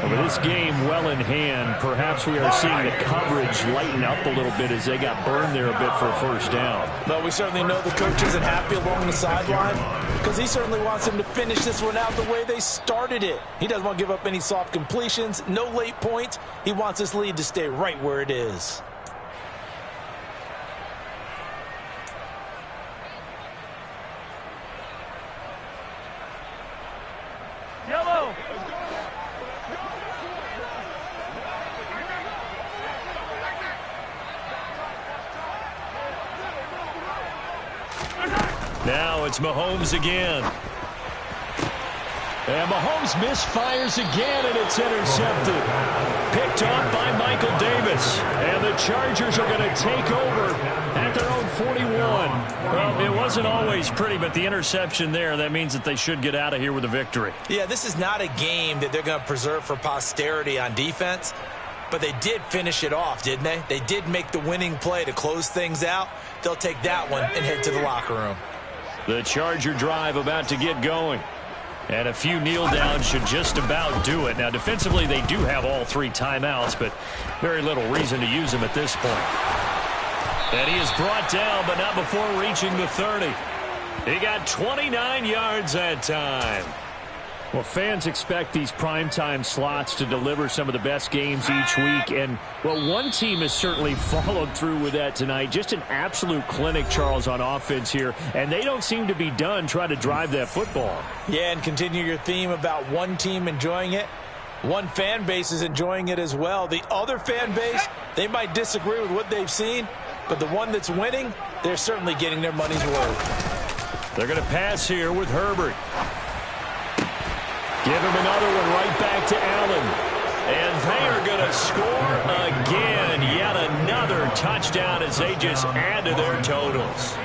With this game well in hand, perhaps we are seeing the coverage lighten up a little bit as they got burned there a bit for a first down. But we certainly know the coach isn't happy along the sideline because he certainly wants them to finish this one out the way they started it. He doesn't want to give up any soft completions, no late points. He wants this lead to stay right where it is. Yellow. Now it's Mahomes again. And Mahomes misfires again, and it's intercepted. Picked off by Michael Davis. And the Chargers are going to take over at their own 41. Well, it wasn't always pretty, but the interception there, that means that they should get out of here with a victory. Yeah, this is not a game that they're going to preserve for posterity on defense, but they did finish it off, didn't they? They did make the winning play to close things out. They'll take that one and head to the locker room. The Charger drive about to get going. And a few kneel downs should just about do it. Now, defensively, they do have all three timeouts, but very little reason to use them at this point. And he is brought down, but not before reaching the 30. He got 29 yards that time. Well, fans expect these primetime slots to deliver some of the best games each week. And, well, one team has certainly followed through with that tonight. Just an absolute clinic, Charles, on offense here. And they don't seem to be done trying to drive that football. Yeah, and continue your theme about one team enjoying it. One fan base is enjoying it as well. The other fan base, they might disagree with what they've seen, but the one that's winning, they're certainly getting their money's worth. They're going to pass here with Herbert. Give him another one right back to Allen. And they are going to score again. Yet another touchdown as they just add to their totals.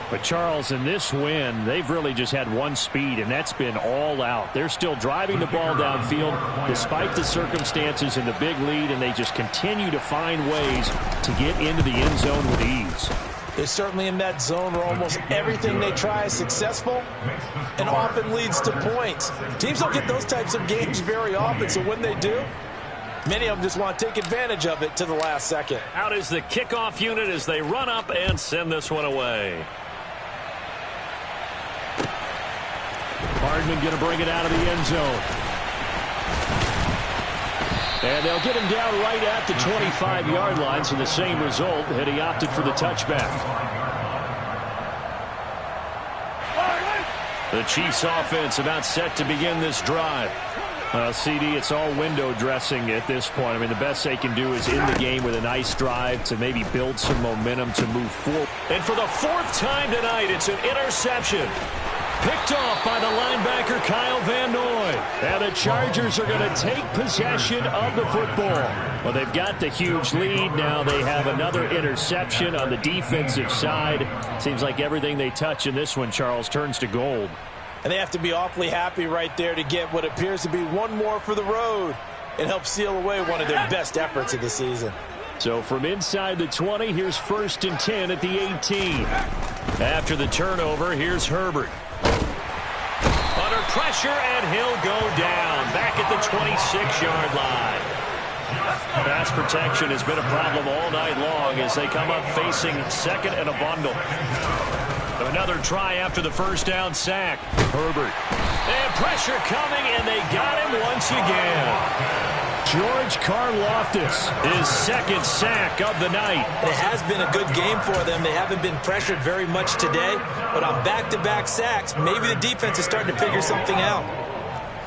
But, Charles, in this win, they've really just had one speed, and that's been all out. They're still driving the ball downfield despite the circumstances and the big lead, and they just continue to find ways to get into the end zone with ease. They're certainly in that zone where almost everything they try is successful and often leads to points. Teams don't get those types of games very often, so when they do, many of them just want to take advantage of it to the last second. Out is the kickoff unit as they run up and send this one away. Hardman going to bring it out of the end zone. And they'll get him down right at the 25-yard line, so the same result, and he opted for the touchback. The Chiefs offense about set to begin this drive. CD, it's all window dressing at this point. I mean, the best they can do is in the game with a nice drive to maybe build some momentum to move forward. And for the fourth time tonight, it's an interception. Picked off by the linebacker, Kyle Van Noy. And the Chargers are going to take possession of the football. Well, they've got the huge lead. Now they have another interception on the defensive side. Seems like everything they touch in this one, Charles, turns to gold. And they have to be awfully happy right there to get what appears to be one more for the road and help seal away one of their best efforts of the season. So from inside the 20, here's 1st and 10 at the 18. After the turnover, here's Herbert. Under pressure, and he'll go down. Back at the 26-yard line. Pass protection has been a problem all night long as they come up facing second and a bundle. Another try after the first down sack. Herbert. And pressure coming, and they got him once again. George Karlaftis, his second sack of the night. It has been a good game for them. They haven't been pressured very much today, but on back-to-back sacks, maybe the defense is starting to figure something out.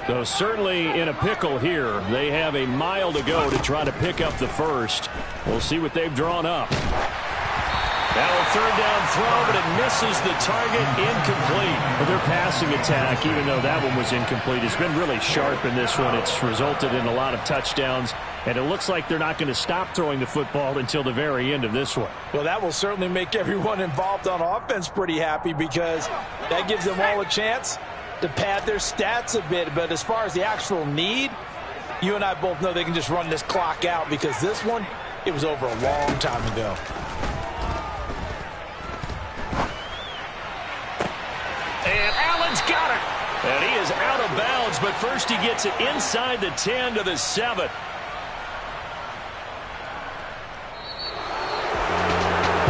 So certainly in a pickle here. They have a mile to go to try to pick up the first. We'll see what they've drawn up. Now a third down throw, but it misses the target, incomplete. Well, their passing attack, even though that one was incomplete, has been really sharp in this one. It's resulted in a lot of touchdowns, and it looks like they're not going to stop throwing the football until the very end of this one. Well, that will certainly make everyone involved on offense pretty happy because that gives them all a chance to pad their stats a bit. But as far as the actual need, you and I both know they can just run this clock out because this one, it was over a long time ago. And Allen's got it. And he is out of bounds, but first he gets it inside the 10 to the 7.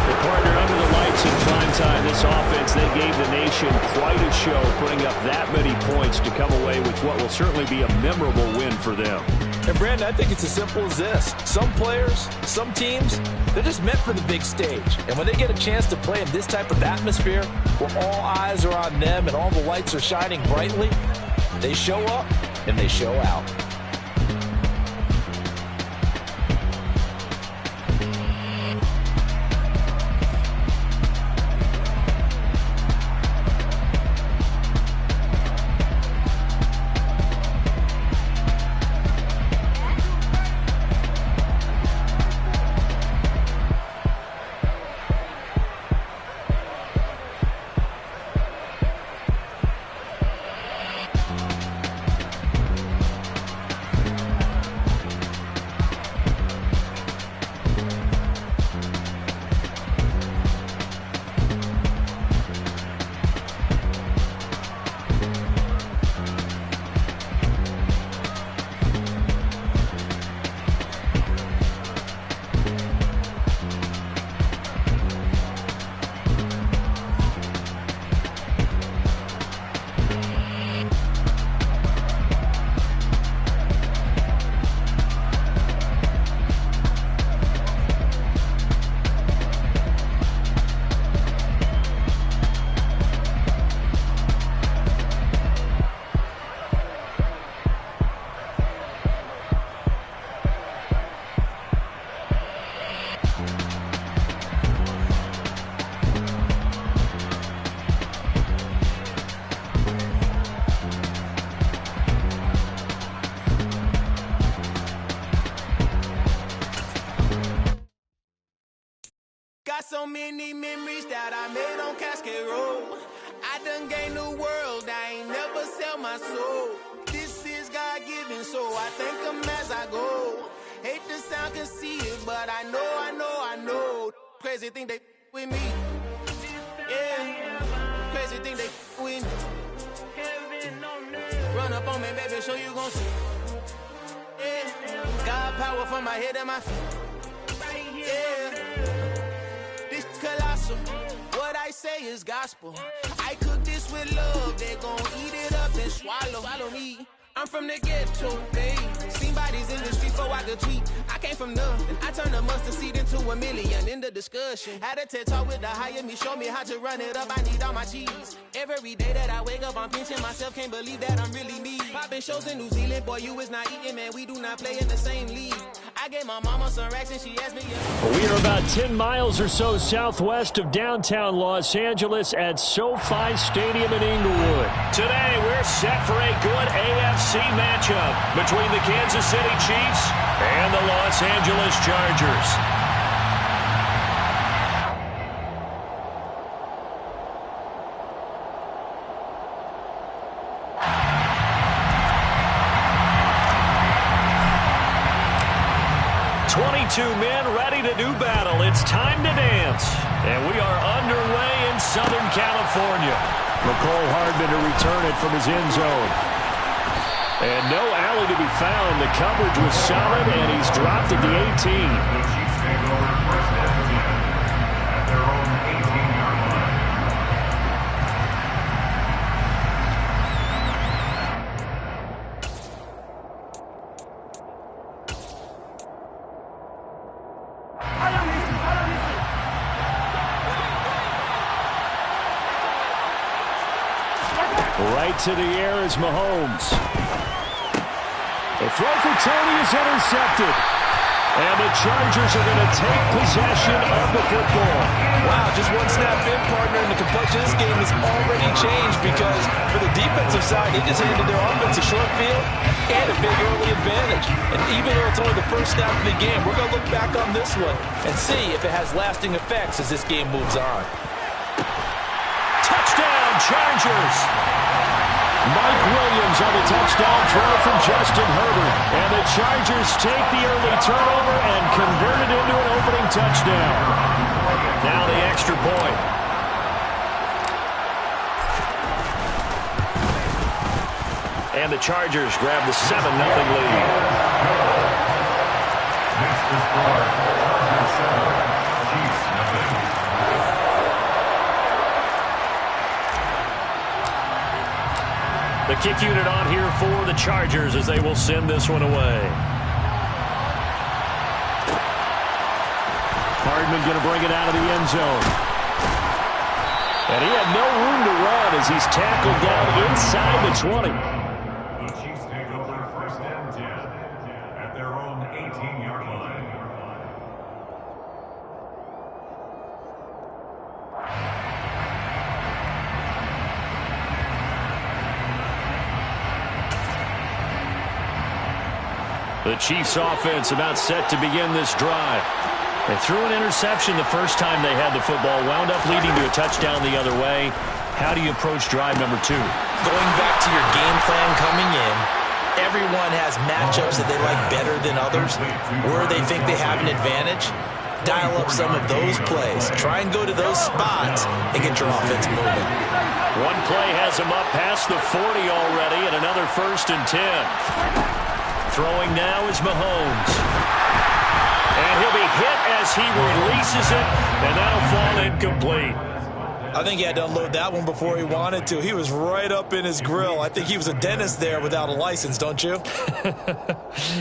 The partner under the lights in prime time. This offense, they gave the nation quite a show, putting up that many points to come away with what will certainly be a memorable win for them. And Brandon, I think it's as simple as this. Some players, some teams, they're just meant for the big stage. And when they get a chance to play in this type of atmosphere, where all eyes are on them and all the lights are shining brightly, they show up and they show out. So many memories that I made on Cascade Road. I done gained the world, I ain't never sell my soul. This is God-given, so I thank him as I go. Hate to sound conceited, but I know. Crazy thing they with me. Yeah, crazy thing they with me. Run up on me, baby, show you gon' see. Yeah, God power from my head and my feet. Yeah. Colossal. What I say is gospel. I cook this with love. They gon' eat it up and swallow me. I'm from the ghetto, babe. Seen bodies in the streets before I could tweet. I came from nothing. I turned a mustard seed into a million. In the discussion, had a TED talk with the higher me. Show me how to run it up. I need all my cheese. Every day that I wake up, I'm pinching myself. Can't believe that I'm really me. Popping shows in New Zealand. Boy, you is not eating, man. We do not play in the same league. I gave my mama some racks and she asked me if... We are about 10 miles or so southwest of downtown Los Angeles at SoFi Stadium in Inglewood. Today, we're set for a good AFC matchup between the Kansas City Chiefs and the Los Angeles Chargers. Two men ready to do battle. It's time to dance. And we are underway in Southern California. McCole Hardman to return it from his end zone. And no alley to be found. The coverage was solid, and he's dropped at the 18. The Chiefs take over first and 10 at their own 18-yard line. Right to the air is Mahomes. The throw for Tony is intercepted. And the Chargers are going to take possession of the football. Wow, just one snap in, partner, and the complexion of this game has already changed because for the defensive side, they just handed their offense a short field and a big early advantage. And even though it's only the first snap of the game, we're going to look back on this one and see if it has lasting effects as this game moves on. Touchdown, Chargers! Mike Williams on the touchdown throw from Justin Herbert. And the Chargers take the early turnover and convert it into an opening touchdown. Now the extra point. And the Chargers grab the 7-0 lead. Next to score, Chargers 7, Chiefs nothing. The kick unit on here for the Chargers as they will send this one away. Hardman going to bring it out of the end zone. And he had no room to run as he's tackled down inside the 20. The Chiefs take over first and 10 at their own 18-yard line. The Chiefs offense about set to begin this drive. They threw an interception the first time they had the football, wound up leading to a touchdown the other way. How do you approach drive number 2? Going back to your game plan coming in, everyone has matchups that they like better than others, where they think they have an advantage. Dial up some of those plays. Try and go to those spots and get your offense moving. One play has him up past the 40 already, and another 1st and 10. Throwing now is Mahomes. And he'll be hit as he releases it, and that'll fall incomplete. I think he had to unload that one before he wanted to. He was right up in his grill. I think he was a dentist there without a license, don't you?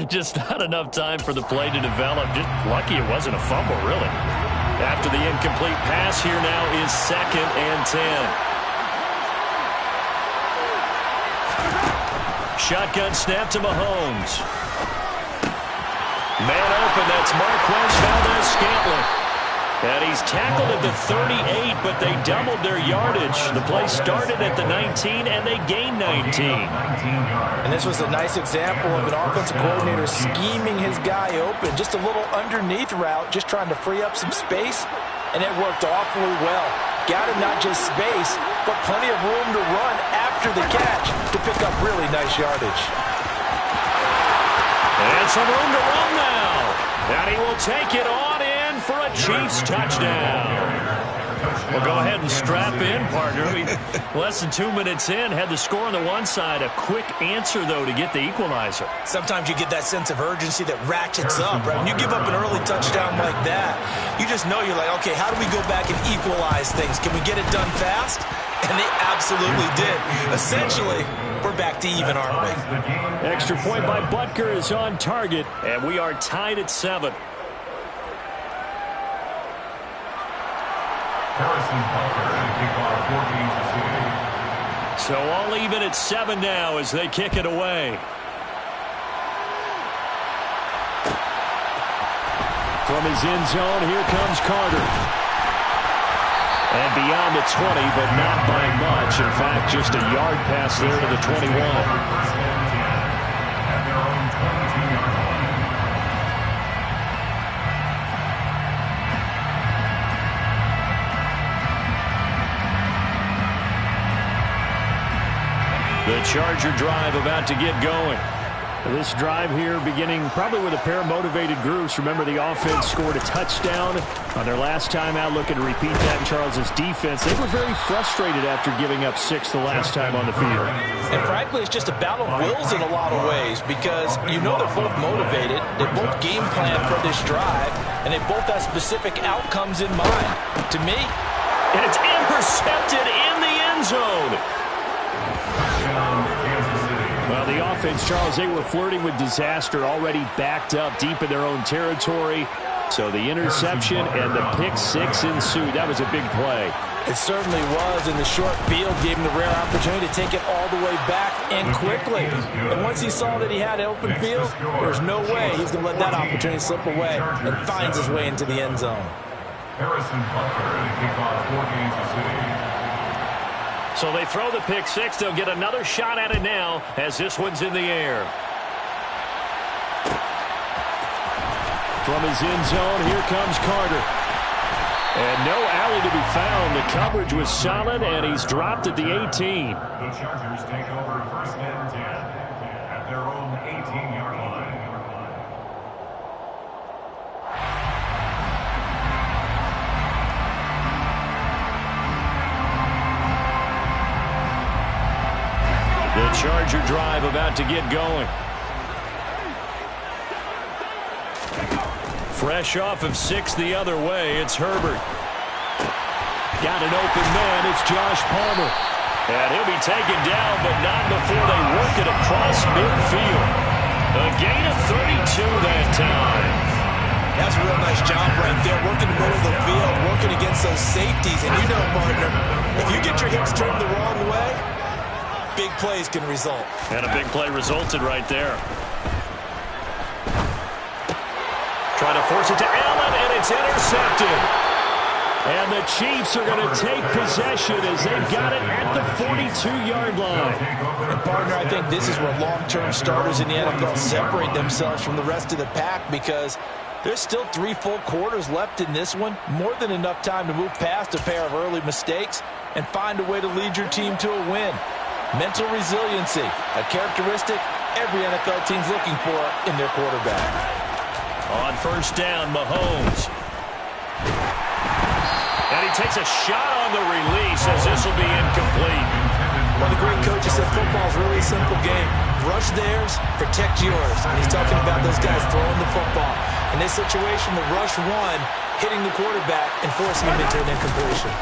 Just not enough time for the play to develop. Just lucky it wasn't a fumble, really. After the incomplete pass, here now is 2nd and 10. Shotgun snap to Mahomes. Man open, that's Marquez Valdez-Scantling. And he's tackled at the 38, but they doubled their yardage. The play started at the 19, and they gained 19. And this was a nice example of an offensive coordinator scheming his guy open. Just a little underneath route, just trying to free up some space, and it worked awfully well. Got him not just space, but plenty of room to run after the catch to pick up really nice yardage. And some room to run now. And he will take it on in for a Chiefs touchdown. Well, go ahead and strap in, partner. Less than 2 minutes in, had the score on the one side. A quick answer, though, to get the equalizer. Sometimes you get that sense of urgency that ratchets up, right? When you give up an early touchdown like that, you just know you're like, okay, how do we go back and equalize things? Can we get it done fast? And they absolutely did. Essentially, we're back to even, aren't we? Extra point by Butker is on target, and we are tied at 7. Harrison Butker and kickoff 14-6. So all even at 7 now as they kick it away. From his end zone, here comes Carter. And beyond the 20, but not by much. In fact, just a yard pass there to the 21. At their own 22-yard line. The Charger drive about to get going. This drive here beginning probably with a pair of motivated groups. Remember, the offense scored a touchdown on their last time out, looking to repeat that in Charles's defense. They were very frustrated after giving up 6 the last time on the field. And frankly, it's just a battle of wills in a lot of ways because you know they're both motivated. They both game plan for this drive, and they both have specific outcomes in mind. To me, and it's intercepted in the end zone. Well, the offense, Charles, they were flirting with disaster, already backed up deep in their own territory. So the interception and the pick six ensued. That was a big play. It certainly was, and the short field gave him the rare opportunity to take it all the way back and quickly. And once he saw that he had open field, there's no way he's going to let that opportunity slip away, and finds his way into the end zone. Harrison Butker to kick off for Kansas City. So they throw the pick six. They'll get another shot at it now as this one's in the air. From his end zone, here comes Carter. And no alley to be found. The coverage was solid, and he's dropped at the 18. The Chargers take over first and 10 at their own 18-yard line. The Charger drive about to get going. Fresh off of 6 the other way, it's Herbert. Got an open man, it's Josh Palmer. And he'll be taken down, but not before they work it across midfield. A gain of 32 that time. That's a real nice job right there, working the middle of the field, working against those safeties. And you know, partner, if you get your hips turned the wrong way, big plays can result. And a big play resulted right there. Trying to force it to Allen, and it's intercepted. And the Chiefs are going to take possession as they've got it at the 42-yard line. And, partner, I think this is where long-term starters in the NFL separate themselves from the rest of the pack, because there's still 3 full quarters left in this one. More than enough time to move past a pair of early mistakes and find a way to lead your team to a win. Mental resiliency, a characteristic every NFL team's looking for in their quarterback. On first down, Mahomes. And he takes a shot on the release as this will be incomplete. One of the great coaches said football is really a simple game. Rush theirs, protect yours. And he's talking about those guys throwing the football. In this situation, the rush one, hitting the quarterback and forcing him into an incompletion.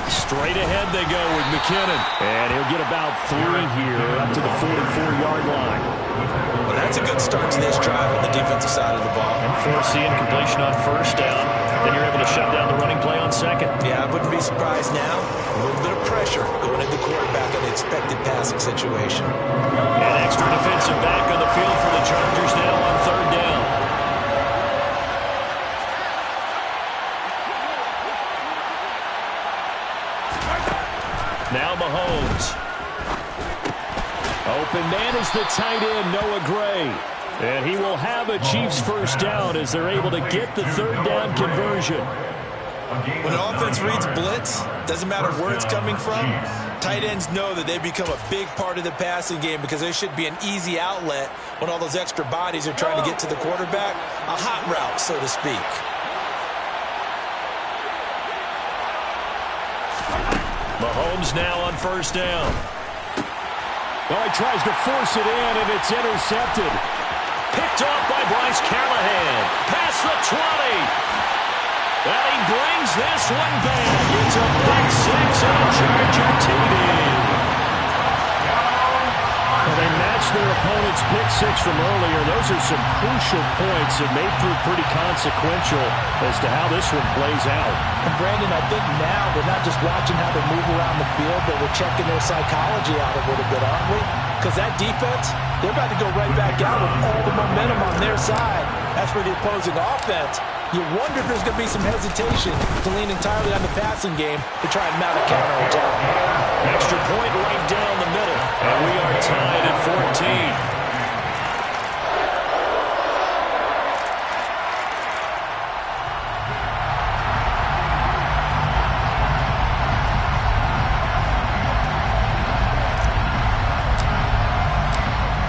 Straight ahead they go with McKinnon. And he'll get about 3 here up to the 44-yard line. Well, that's a good start to this drive on the defensive side of the ball. And force the incompletion on first down. Then you're able to shut down the running play on second. Yeah, I wouldn't be surprised now. A little bit of pressure going at the quarterback in the expected passing situation. An extra defensive back on the field for the Chargers now on third down. Now Mahomes. Open man is the tight end, Noah Gray. And he will have a Chiefs first down as they're able to get the third down conversion. When an offense reads blitz, doesn't matter where it's coming from, tight ends know that they become a big part of the passing game because there should be an easy outlet when all those extra bodies are trying to get to the quarterback. A hot route, so to speak. Mahomes now on first down. Oh, he tries to force it in, and it's intercepted. Picked off by Bryce Callahan. Past the 20. And he brings this one back. It's a pick six and a Charger TD. Well, they matched their opponent's pick six from earlier. Those are some crucial points that made prove pretty consequential as to how this one plays out. And Brandon, I think now we're not just watching how they move around the field, but we're checking their psychology out a little bit, aren't we? Because that defense, they're about to go right back out with all the momentum on their side. As for the opposing offense, you wonder if there's going to be some hesitation to lean entirely on the passing game to try and mount a counterattack. Extra point right down the middle, and we are tied at 14.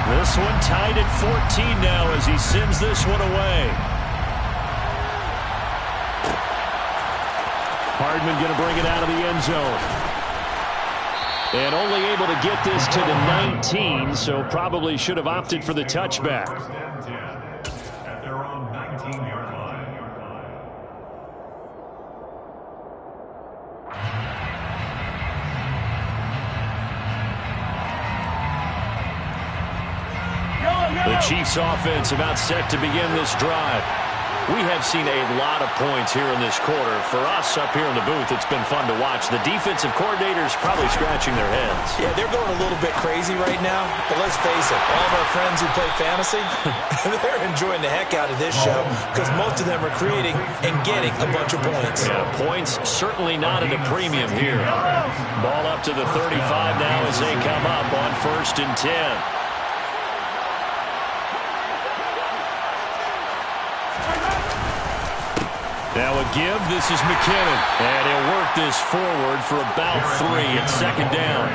This one tied at 14 now as he sends this one away. Hardman going to bring it out of the end zone. And only able to get this to the 19, so probably should have opted for the touchback. First and 10 at their own 19-yard line. The Chiefs offense about set to begin this drive. We have seen a lot of points here in this quarter. For us up here in the booth, it's been fun to watch. The defensive coordinators probably scratching their heads. Yeah, they're going a little bit crazy right now. But let's face it, all of our friends who play fantasy, they're enjoying the heck out of this show because most of them are creating and getting a bunch of points. Yeah, points certainly not at a premium here. Ball up to the 35 now as they come up on 1st and 10. Now a give, this is McKinnon. And he'll work this forward for about 3 at 2nd down.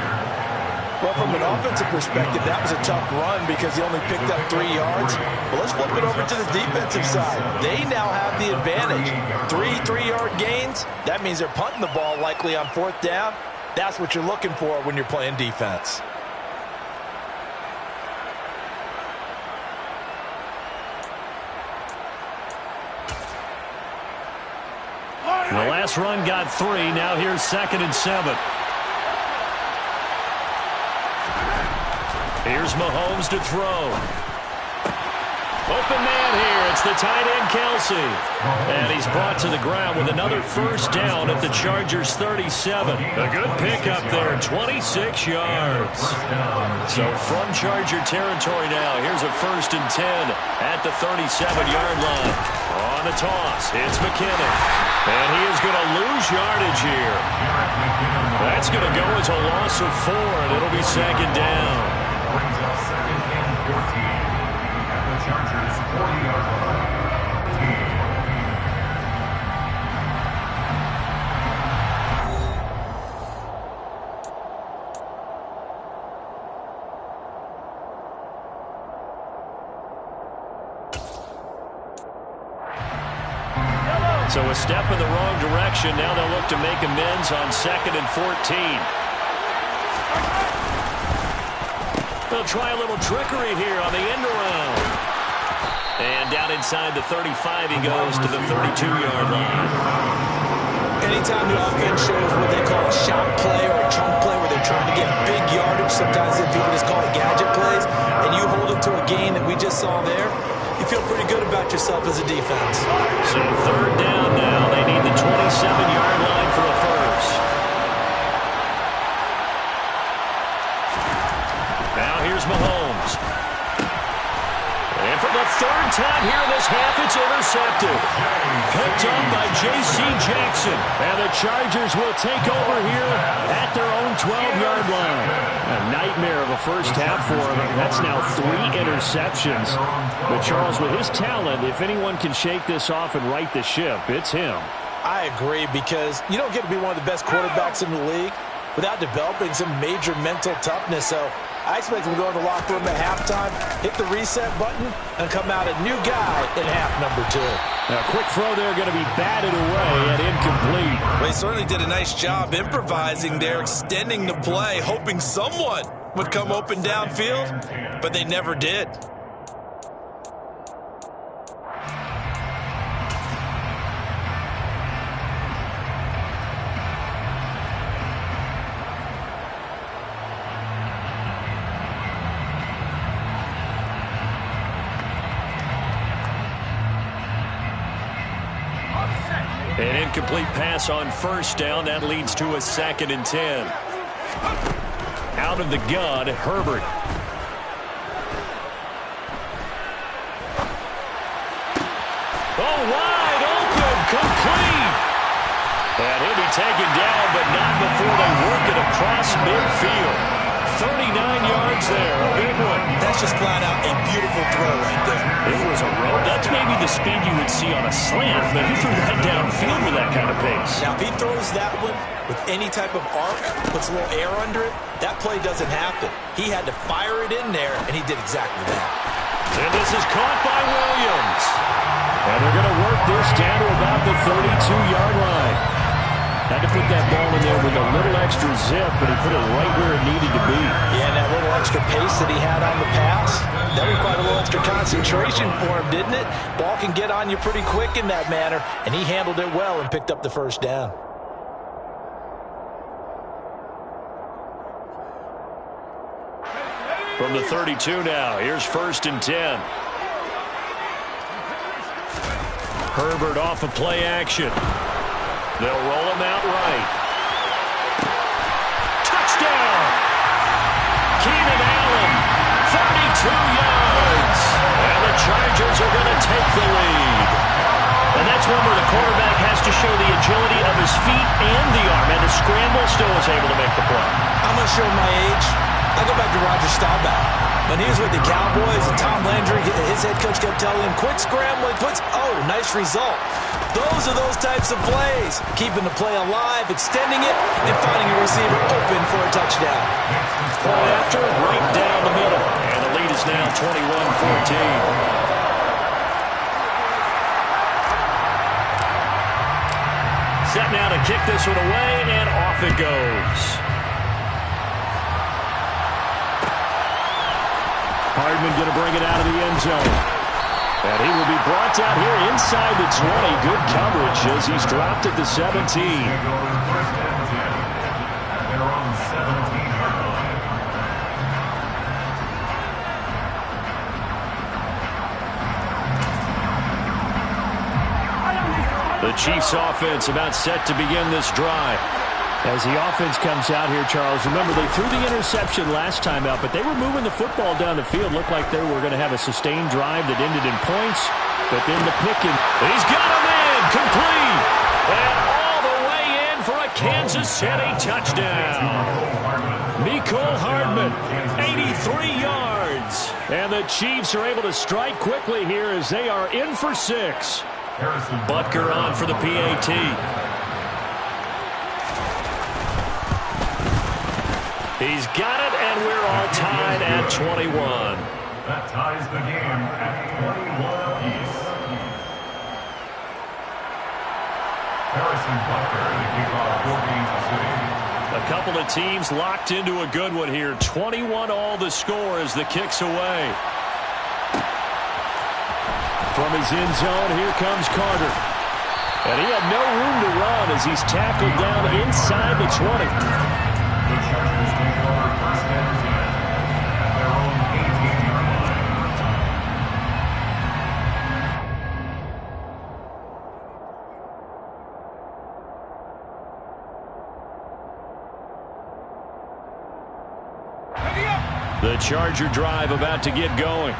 Well, from an offensive perspective, that was a tough run because he only picked up 3 yards. Well, let's flip it over to the defensive side. They now have the advantage. 3 3-yard gains, that means they're punting the ball likely on 4th down. That's what you're looking for when you're playing defense. The last run got 3. Now here's 2nd and 7. Here's Mahomes to throw. Open man here. It's the tight end, Kelsey. And he's brought to the ground with another 1st down at the Chargers' 37. A good pickup there, 26 yards. So from Charger territory now, here's a 1st and 10 at the 37-yard line. On the toss, it's McKinnon. And he is going to lose yardage here. That's going to go as a loss of 4, and it'll be 2nd down. Brings up 2nd and 14 at the Chargers' 40-yard line. So a step in the wrong direction. Now they'll look to make amends on 2nd and 14. They'll try a little trickery here on the end around. And down inside the 35, he goes to the 32-yard line. Anytime the offense shows what they call a shot play or a chunk play where they're trying to get big yardage, sometimes people just call it gadget plays, and you hold it to a gain that we just saw there, you feel pretty good about yourself as a defense. So 3rd down now. They need the 27-yard line for a first. Now here's Mahomes. And for the 3rd time here in this half, it's intercepted. Picked up by J.C. Jackson. And the Chargers will take over here at their own 12-yard line. A nightmare of a first half for him. That's now 3 interceptions. But Charles, with his talent, if anyone can shake this off and right the ship, it's him. I agree, because you don't get to be one of the best quarterbacks in the league without developing some major mental toughness. So I expect him to go in the locker room at halftime, hit the reset button, and come out a new guy in half number 2. Now, a quick throw there, going to be batted away and incomplete. Well, he certainly did a nice job improvising there, extending the play, hoping someone would come open downfield, but they never did. An incomplete pass on 1st down. That leads to a 2nd and 10. Out of the gun, Herbert. Oh, wide open, complete. And he'll be taken down, but not before they work it across midfield. 39 yards there, a big one. That's just flat out a beautiful throw right there. It was a road. That's maybe the speed you would see on a slant, but he threw that downfield with that kind of pace. Now, if he throws that one with any type of arc, puts a little air under it, that play doesn't happen. He had to fire it in there, and he did exactly that. And this is caught by Williams. And they're going to work this down to about the 32-yard line. Had to put that ball in there with a little extra zip, but he put it right where it needed to be. Yeah, and that little extra pace that he had on the pass, that required a little extra concentration for him, didn't it? Ball can get on you pretty quick in that manner, and he handled it well and picked up the 1st down. From the 32 now, here's 1st and 10. Herbert off of play action. They'll roll him out right. Touchdown! Keenan Allen, 32 yards. And the Chargers are going to take the lead. And that's one where the quarterback has to show the agility of his feet and the arm. And the scramble still was able to make the play. I'm going to show my age. I go back to Roger Staubach. When he was with the Cowboys and Tom Landry, his head coach kept telling him, quit scrambling, nice result. Those are those types of plays. Keeping the play alive, extending it, and finding a receiver open for a touchdown. Point after, right down the middle. And the lead is now 21-14. Set now to kick this one away, and off it goes. Hardman going to bring it out of the end zone. And he will be brought down here inside the 20. Good coverage as he's dropped at the 17. The Chiefs offense about set to begin this drive. As the offense comes out here, Charles, remember they threw the interception last time out, but they were moving the football down the field. Looked like they were going to have a sustained drive that ended in points, but then the pick, and he's got him in, complete, and all the way in for a Kansas City touchdown. Mecole Hardman, 83 yards, and the Chiefs are able to strike quickly here as they are in for 6. Butker on for the PAT. He's got it, and we're all tied at 21. That ties the game at 21 apiece. Harrison Butker to kick off for Kansas City. A couple of teams locked into a good one here. 21 all the score as the kick's away. From his end zone, here comes Carter. And he had no room to run as he's tackled down inside the 20. The Chargers take over first and 10 at their own 18-yard line. The Charger drive about to get going.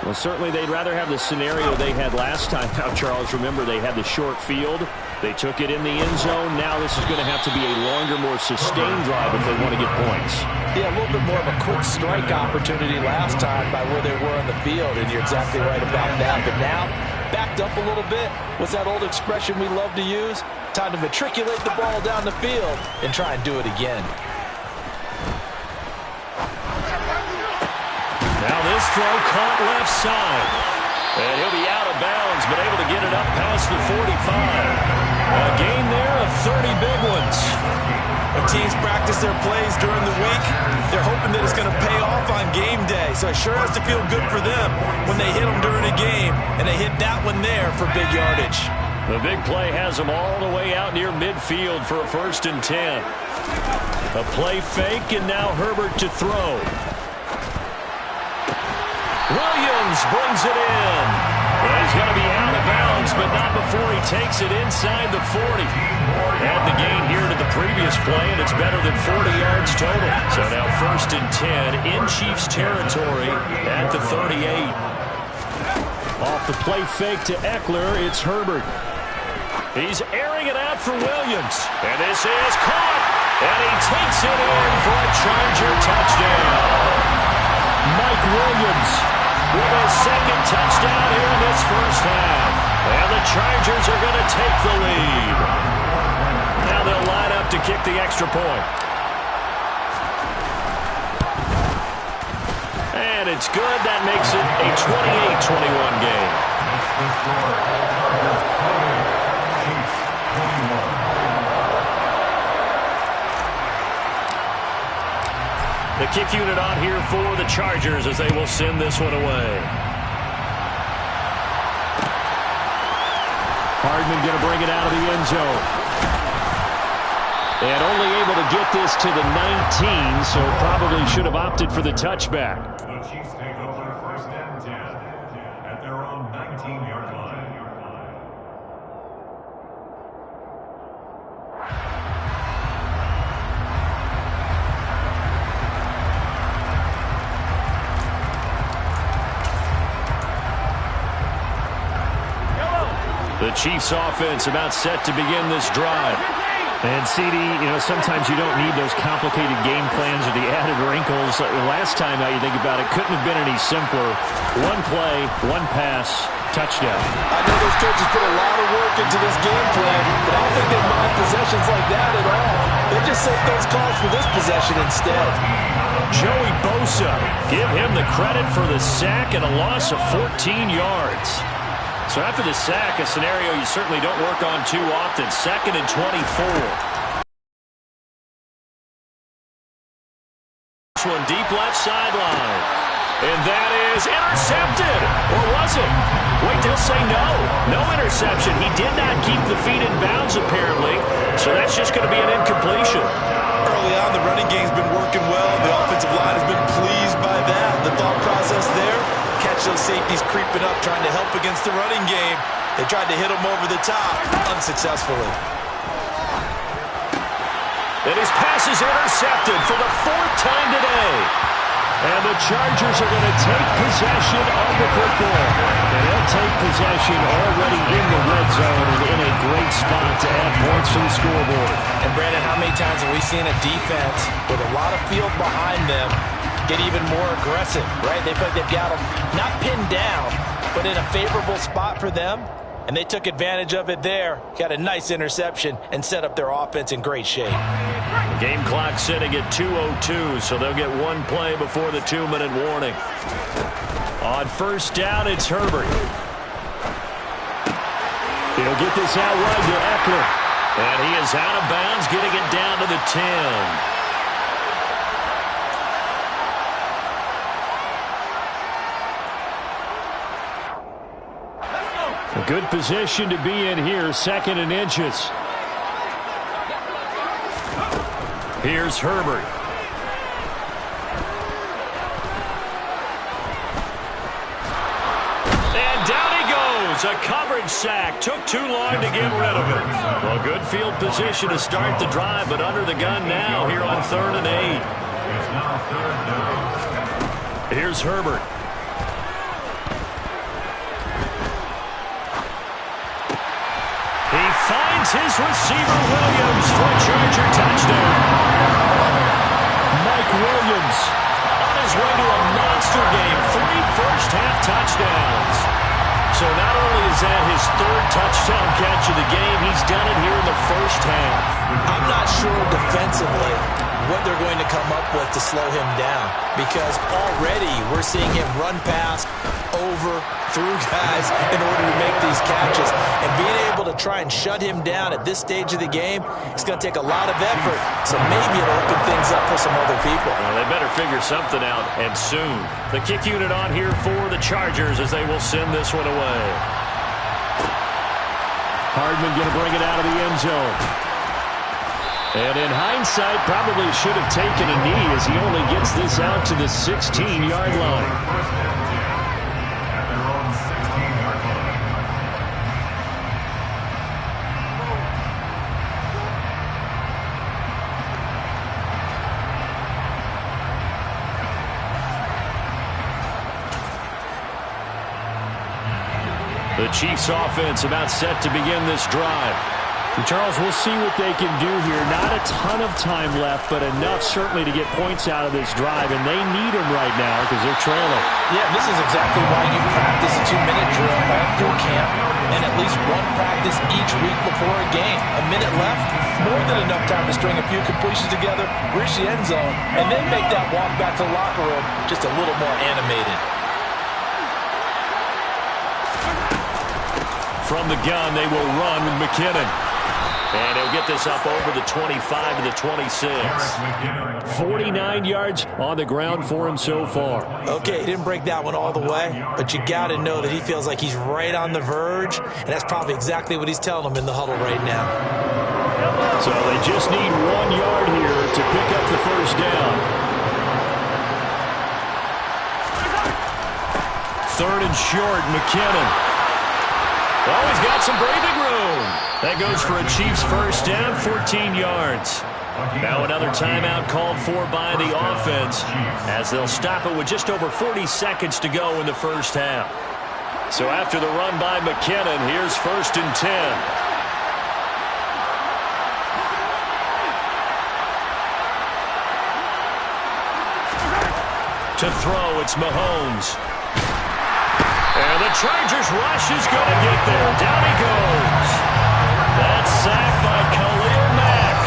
Well, certainly they'd rather have the scenario they had last time out, Charles. Remember, they had the short field. They took it in the end zone. Now this is going to have to be a longer, more sustained drive if they want to get points. Yeah, a little bit more of a quick strike opportunity last time by where they were on the field, and you're exactly right about that. But now, backed up a little bit. What's that old expression we love to use? Time to matriculate the ball down the field and try and do it again. Now this throw caught left side. And he'll be out of bounds, but able to get it up past the 45. A gain there of 30 big ones. When teams practice their plays during the week, they're hoping that it's going to pay off on game day. So it sure has to feel good for them when they hit them during a game, and they hit that one there for big yardage. The big play has them all the way out near midfield for a 1st and 10. A play fake, and now Herbert to throw. Williams brings it in. Well, he's going to be out of bounds, but not before he takes it inside the 40. Add the gain here to the previous play, and it's better than 40 yards total. So now 1st and 10 in Chiefs territory at the 38. Off the play fake to Eckler, it's Herbert. He's airing it out for Williams. And this is caught. And he takes it in for a Charger touchdown. Mike Williams with his 2nd touchdown here in this first half. And the Chargers are going to take the lead. Now they'll line up to kick the extra point. And it's good. That makes it a 28-21 game. That's the score. Chiefs 21. The kick unit on here for the Chargers as they will send this one away. Hardman going to bring it out of the end zone. And only able to get this to the 19, so probably should have opted for the touchback. The Chiefs take over 1st and 10 at their own 19-yard line. The Chiefs offense about set to begin this drive. And CD, sometimes you don't need those complicated game plans or the added wrinkles. Last time, now you think about it, couldn't have been any simpler. One play, one pass, touchdown. I know those coaches put a lot of work into this game plan, but I don't think they mind possessions like that at all. They just save those calls for this possession instead. Joey Bosa, give him the credit for the sack and a loss of 14 yards. So after the sack, a scenario you certainly don't work on too often. 2nd and 24. This one deep left sideline. And that is intercepted. Or was it? Wait, they'll say no. No interception. He did not keep the feet in bounds, apparently. So that's just going to be an incompletion. Early on, the running game's been working well. The offensive line has been pleased by that. The thought process there, catch those safeties creeping up, trying to help against the running game. They tried to hit them over the top, unsuccessfully. And his pass is intercepted for the 4th time today. And the Chargers are going to take possession of the football. And they'll take possession already in the red zone and in a great spot to add points to the scoreboard. And Brandon, how many times have we seen a defense with a lot of field behind them get even more aggressive, right? They feel like they've got them not pinned down, but in a favorable spot for them. And they took advantage of it there. Got a nice interception and set up their offense in great shape. The game clock sitting at 2:02, so they'll get one play before the 2-minute warning. On 1st down, it's Herbert. He'll get this out wide to Eckler. And he is out of bounds, getting it down to the 10. A good position to be in here, 2nd and inches. Here's Herbert. And down he goes. A coverage sack. Took too long to get rid of it. Well, good field position to start the drive, but under the gun now here on 3rd and 8. Here's Herbert. He finds his receiver, Williams, for a Charger touchdown. Mike Williams on his way to a monster game. 3 first-half touchdowns. So not only is that his 3rd touchdown catch of the game, he's done it here in the first half. I'm not sure defensively what they're going to come up with to slow him down, because already we're seeing him run past, over, through guys in order to make these catches. And being able to try and shut him down at this stage of the game, it's going to take a lot of effort. So maybe it'll open things up for some other people. Well, they better figure something out, and soon. The kick unit on here for the Chargers as they will send this one away. Hardman going to bring it out of the end zone. And in hindsight, probably should have taken a knee as he only gets this out to the 16-yard line. The Chiefs offense about set to begin this drive. And Charles, we'll see what they can do here. Not a ton of time left, but enough certainly to get points out of this drive, and they need them right now because they're trailing. Yeah, this is exactly why you practice a 2-minute drill all through camp and at least one practice each week before a game. A minute left, more than enough time to string a few completions together, reach the end zone, and then make that walk back to the locker room just a little more animated. From the gun, they will run with McKinnon. And he'll get this up over the 25 to the 26. 49 yards on the ground for him so far. Okay, he didn't break that one all the way, but you got to know that he feels like he's right on the verge, and that's probably exactly what he's telling them in the huddle right now. So they just need 1 yard here to pick up the first down. 3rd and short, McKinnon. Well, he's got some breathing room. That goes for a Chiefs first down, 14 yards. Now another timeout called for by the offense as they'll stop it with just over 40 seconds to go in the first half. So after the run by McKinnon, here's 1st and 10. To throw, it's Mahomes. And the Chargers rush is going to get there. Down he goes. That's sacked by Khalil Mack.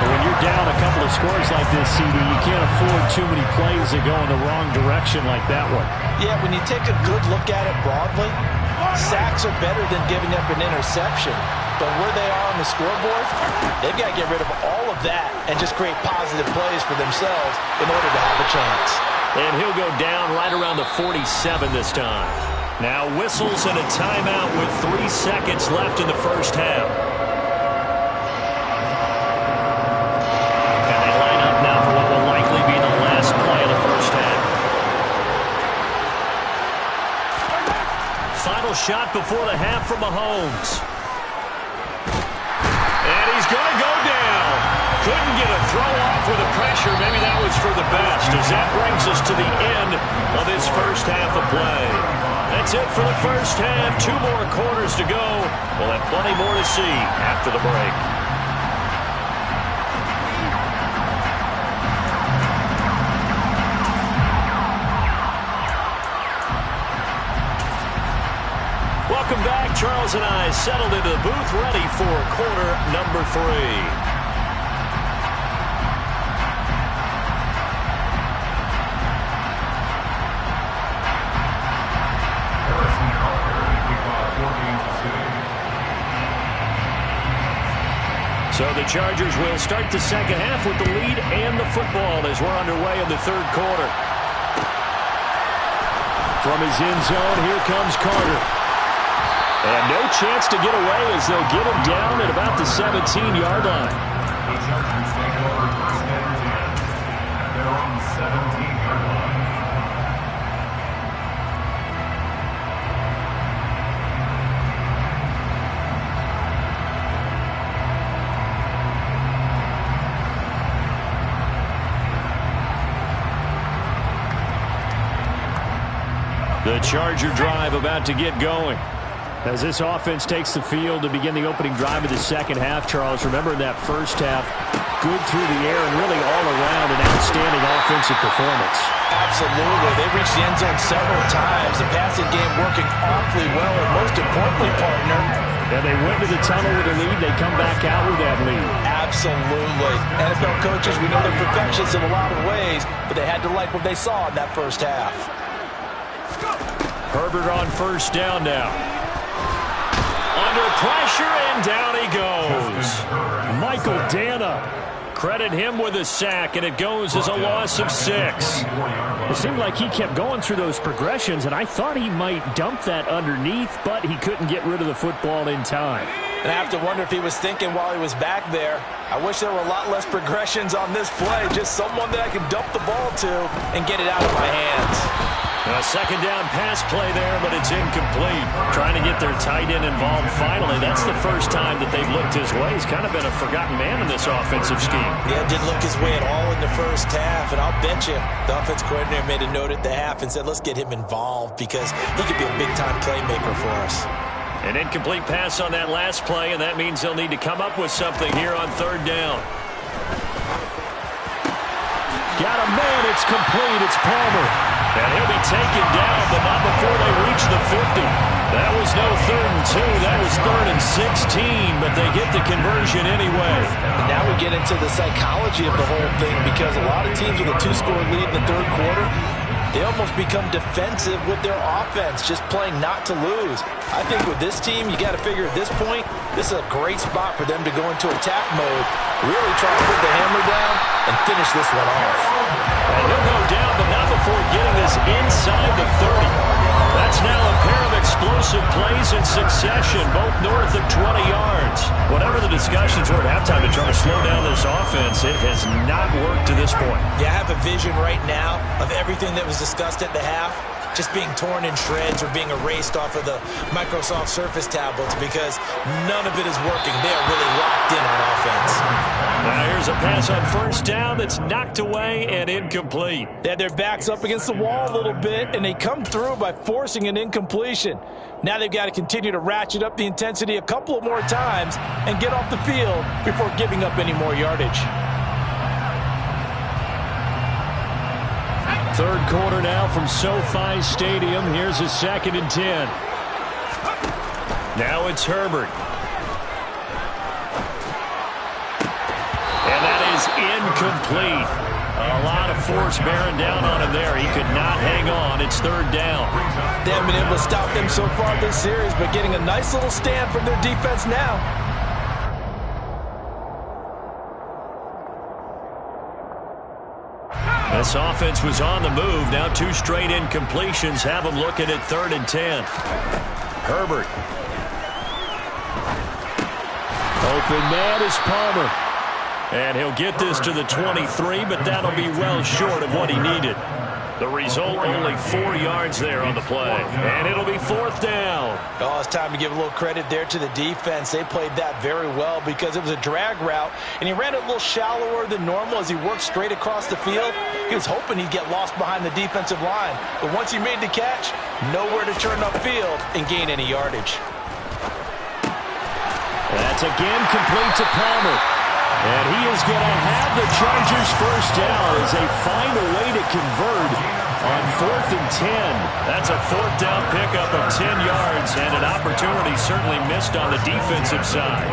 When you're down a couple of scores like this, CD, you can't afford too many plays that go in the wrong direction like that one. Yeah, when you take a good look at it broadly, sacks are better than giving up an interception. But where they are on the scoreboard, they've got to get rid of all of that and just create positive plays for themselves in order to have a chance. And he'll go down right around the 47 this time. Now whistles and a timeout with 3 seconds left in the first half. And they line up now for what will likely be the last play of the first half. Final shot before the half from Mahomes. And he's going to go down. Couldn't get a throw off with the pressure. Maybe that was for the best, as that brings us to the end of this first half of play. That's it for the first half. 2 more quarters to go. We'll have plenty more to see after the break. Welcome back. Charles and I settled into the booth, ready for quarter number 3. So the Chargers will start the second half with the lead and the football as we're underway in the third quarter. From his end zone, here comes Carter. And no chance to get away as they'll get him down at about the 17-yard line. The Chargers take over 1st and 10 at their own 17-yard line. The Charger drive about to get going. As this offense takes the field to begin the opening drive of the second half, Charles, remember in that first half, good through the air and really all around an outstanding offensive performance. Absolutely. They reached the end zone several times. The passing game working awfully well, and most importantly, partner, and they went to the tunnel with a lead. They come back out with that lead. Absolutely. NFL coaches, we know they're perfectionists in a lot of ways, but they had to like what they saw in that first half. Herbert on first down now. Under pressure, and down he goes. Michael Dana. Credit him with a sack, and it goes as a loss of 6. It seemed like he kept going through those progressions, and I thought he might dump that underneath, but he couldn't get rid of the football in time. And I have to wonder if he was thinking while he was back there, I wish there were a lot less progressions on this play, just someone that I can dump the ball to and get it out of my hands. A second down pass play there, but it's incomplete. Trying to get their tight end involved finally. That's the first time that they've looked his way. He's kind of been a forgotten man in this offensive scheme. Yeah, didn't look his way at all in the first half, and I'll bet you the offense coordinator made a note at the half and said, let's get him involved because he could be a big-time playmaker for us. An incomplete pass on that last play, and that means they'll need to come up with something here on third down. Got a man, it's complete, it's Palmer. And he'll be taken down, but not before they reach the 50. That was no 3rd and 2, that was 3rd and 16, but they get the conversion anyway. And now we get into the psychology of the whole thing because a lot of teams with a 2-score lead in the third quarter, they almost become defensive with their offense, just playing not to lose. I think with this team, you got to figure at this point, this is a great spot for them to go into attack mode, really try to put the hammer down and finish this one off. And he'll go down, but not before getting this inside the 30. That's now a pair of explosive plays in succession, both north of 20 yards. Whatever the discussions were at halftime to try to slow down this offense, it has not worked to this point. Yeah, I have a vision right now of everything that was discussed at the half just being torn in shreds or being erased off of the Microsoft Surface tablets because none of it is working. They are really locked in on offense. Now here's a pass on first down that's knocked away and incomplete. They had their backs up against the wall a little bit, and they come through by forcing an incompletion. Now they've got to continue to ratchet up the intensity a couple of more times and get off the field before giving up any more yardage. Third quarter now from SoFi Stadium. Here's a 2nd and 10. Now it's Herbert. And that is incomplete. A lot of force bearing down on him there. He could not hang on. It's 3rd down. They haven't been able to stop them so far this series, but getting a nice little stand from their defense now. This offense was on the move. Now 2 straight incompletions have them looking at 3rd and 10. Herbert. Open man is Palmer. And he'll get this to the 23, but that'll be well short of what he needed. The result, only 4 yards there on the play. And it'll be 4th down. Oh, it's time to give a little credit there to the defense. They played that very well because it was a drag route, and he ran it a little shallower than normal as he worked straight across the field. He was hoping he'd get lost behind the defensive line. But once he made the catch, nowhere to turn upfield and gain any yardage. That's again complete to Palmer. And he is going to have the Chargers first down as they find a way to convert on 4th and 10. That's a 4th down pickup of 10 yards and an opportunity certainly missed on the defensive side.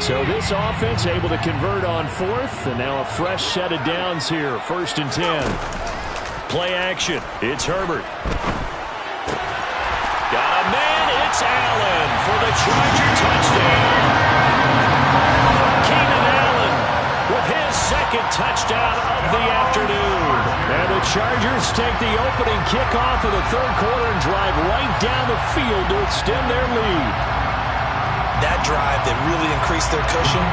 So this offense able to convert on 4th, and now a fresh set of downs here. 1st and 10. Play action. It's Herbert. Got a man. It's Allen for the Charger touchdown. Keenan Allen with his 2nd touchdown of the afternoon. And the Chargers take the opening kickoff of the 3rd quarter and drive right down the field to extend their lead. That drive that really increased their cushion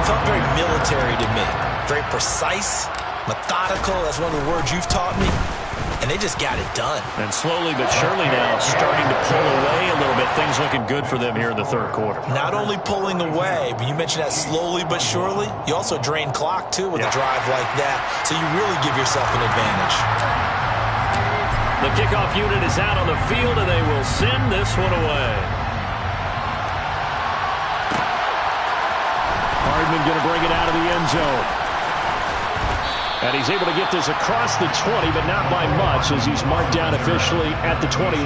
felt very military to me. Very precise, methodical. That's one of the words you've taught me. And they just got it done. And slowly but surely now starting to pull away a little bit. Things looking good for them here in the 3rd quarter. Not only pulling away, but you mentioned that slowly but surely. You also drain clock, too, with a drive like that. So you really give yourself an advantage. The kickoff unit is out on the field, and they will send this one away. Hardman going to bring it out of the end zone. And he's able to get this across the 20, but not by much as he's marked down officially at the 21.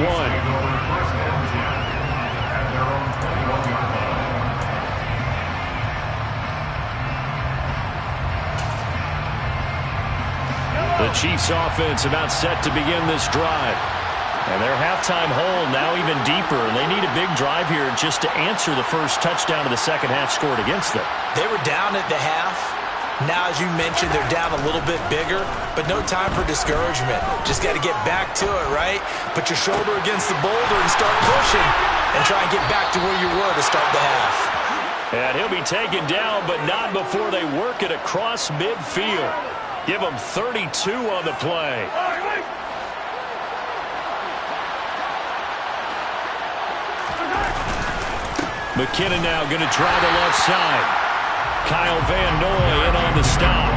The Chiefs offense about set to begin this drive. And their halftime hole now even deeper. And they need a big drive here just to answer the first touchdown of the second half scored against them. They were down at the half. Now, as you mentioned, they're down a little bit bigger, but no time for discouragement. Just got to get back to it, right? Put your shoulder against the boulder and start pushing and try and get back to where you were to start the half. And he'll be taken down, but not before they work it across midfield. Give him 32 on the play. McKinnon now going to try the left side. Kyle Van Noy in on the stop.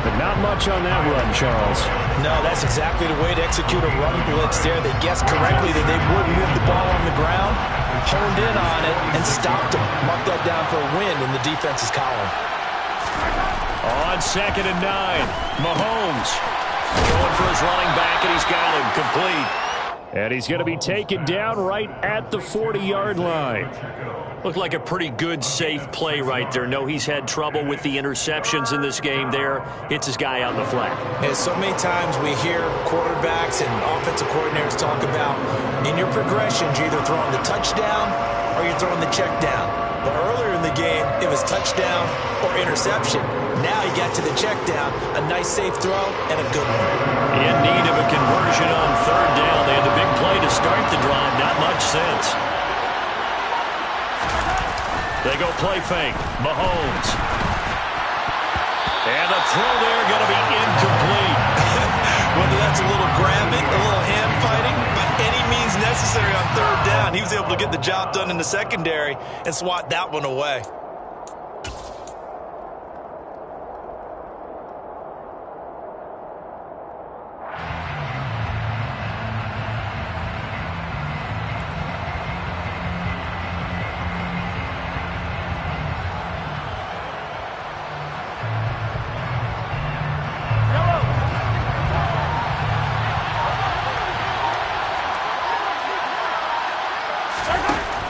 But not much on that run, Charles. No, that's exactly the way to execute a run blitz there. They guessed correctly that they would move the ball on the ground, honed in on it, and stopped him. Mark that down for a win in the defense's column. On 2nd and 9, Mahomes going for his running back, and he's got him complete. And he's going to be taken down right at the 40-yard line. Looked like a pretty good, safe play right there. No, he's had trouble with the interceptions in this game there. Hits his guy out in the flat. Yeah, so many times we hear quarterbacks and offensive coordinators talk about in your progressions, you're either throwing the touchdown or you're throwing the check down. But earlier in the game, it was touchdown or interception. Now he got to the check down, a nice safe throw, and a good one. In need of a conversion on 3rd down. They had the big play to start the drive. Not much sense. They go play fake. Mahomes. And the throw there going to be incomplete. Whether that's a little grabbing, a little hand fighting, by any means necessary on third down, he was able to get the job done in the secondary and swat that one away.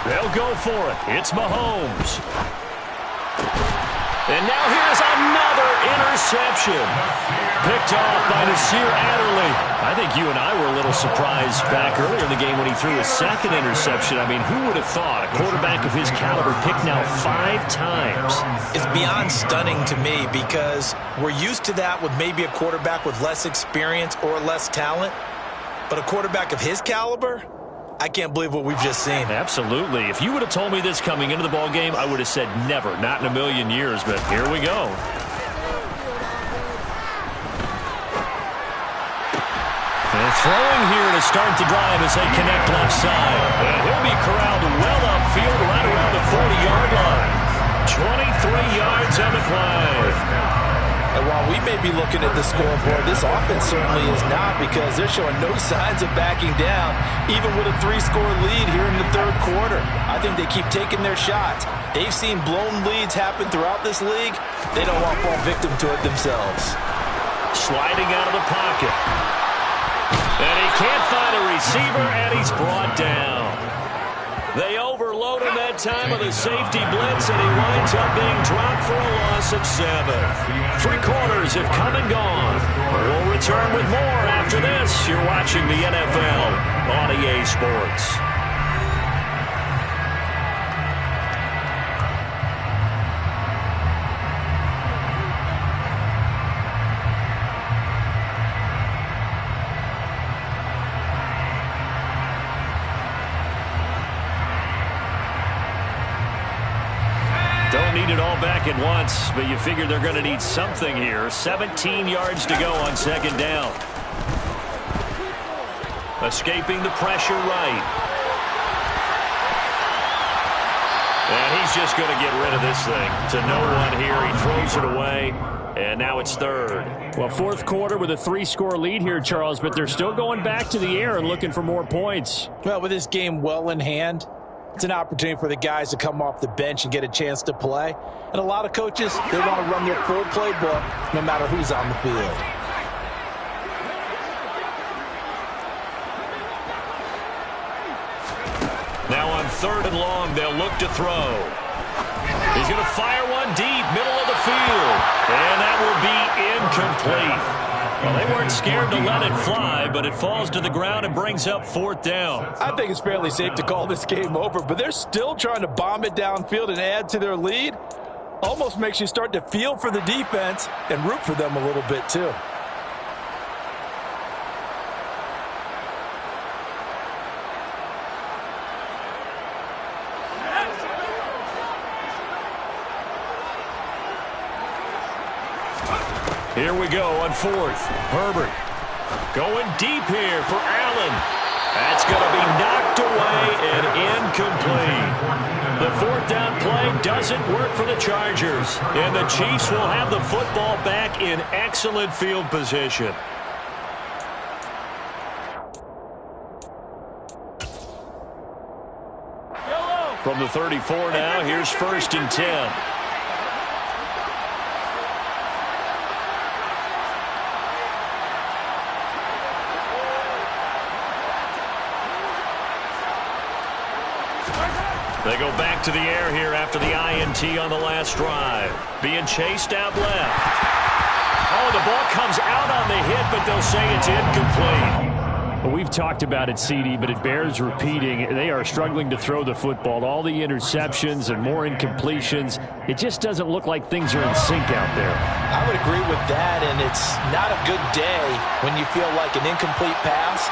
They'll go for it. It's Mahomes. And now here's another interception. Picked off by Nasir Adderley. I think you and I were a little surprised back earlier in the game when he threw his second interception. I mean, who would have thought a quarterback of his caliber picked now 5 times? It's beyond stunning to me because we're used to that with maybe a quarterback with less experience or less talent. But a quarterback of his caliber, I can't believe what we've just seen. Absolutely. If you would have told me this coming into the ball game, I would have said never, not in a million years. But here we go. And throwing here to start the drive as they connect left side. And he'll be corralled well upfield right around the 40-yard line. 23 yards on the play. And while we may be looking at the scoreboard, this offense certainly is not, because they're showing no signs of backing down, even with a 3-score lead here in the third quarter. I think they keep taking their shots. They've seen blown leads happen throughout this league. They don't want to fall victim to it themselves. Sliding out of the pocket. And he can't find a receiver, and he's brought down. They overload him that time with a safety blitz, and he winds up being dropped for a loss of 7. 3 quarters have come and gone. We'll return with more after this. You're watching the NFL on EA Sports. Don't need it all back at once, but you figure they're going to need something here. 17 yards to go on second down. Escaping the pressure right. And he's just going to get rid of this thing. To no one here. He throws it away. And now it's third. Well, fourth quarter with a 3-score lead here, Charles, but they're still going back to the air and looking for more points. Well, with this game well in hand, it's an opportunity for the guys to come off the bench and get a chance to play. And a lot of coaches, they want to run their full playbook no matter who's on the field. Now on 3rd and long, they'll look to throw. He's going to fire one deep, middle of the field. And that will be incomplete. Well, they weren't scared to let it fly, but it falls to the ground and brings up 4th down. I think it's fairly safe to call this game over, but they're still trying to bomb it downfield and add to their lead. Almost makes you start to feel for the defense and root for them a little bit too. Here we go on 4th. Herbert going deep here for Allen. That's going to be knocked away and incomplete. The 4th down play doesn't work for the Chargers. And the Chiefs will have the football back in excellent field position. From the 34 now, here's 1st and 10. They go back to the air here after the INT on the last drive. Being chased out left. Oh, the ball comes out on the hit, but they'll say it's incomplete. We've talked about it, CD, but it bears repeating. They are struggling to throw the football. All the interceptions and more incompletions. It just doesn't look like things are in sync out there. I would agree with that, and it's not a good day when you feel like an incomplete pass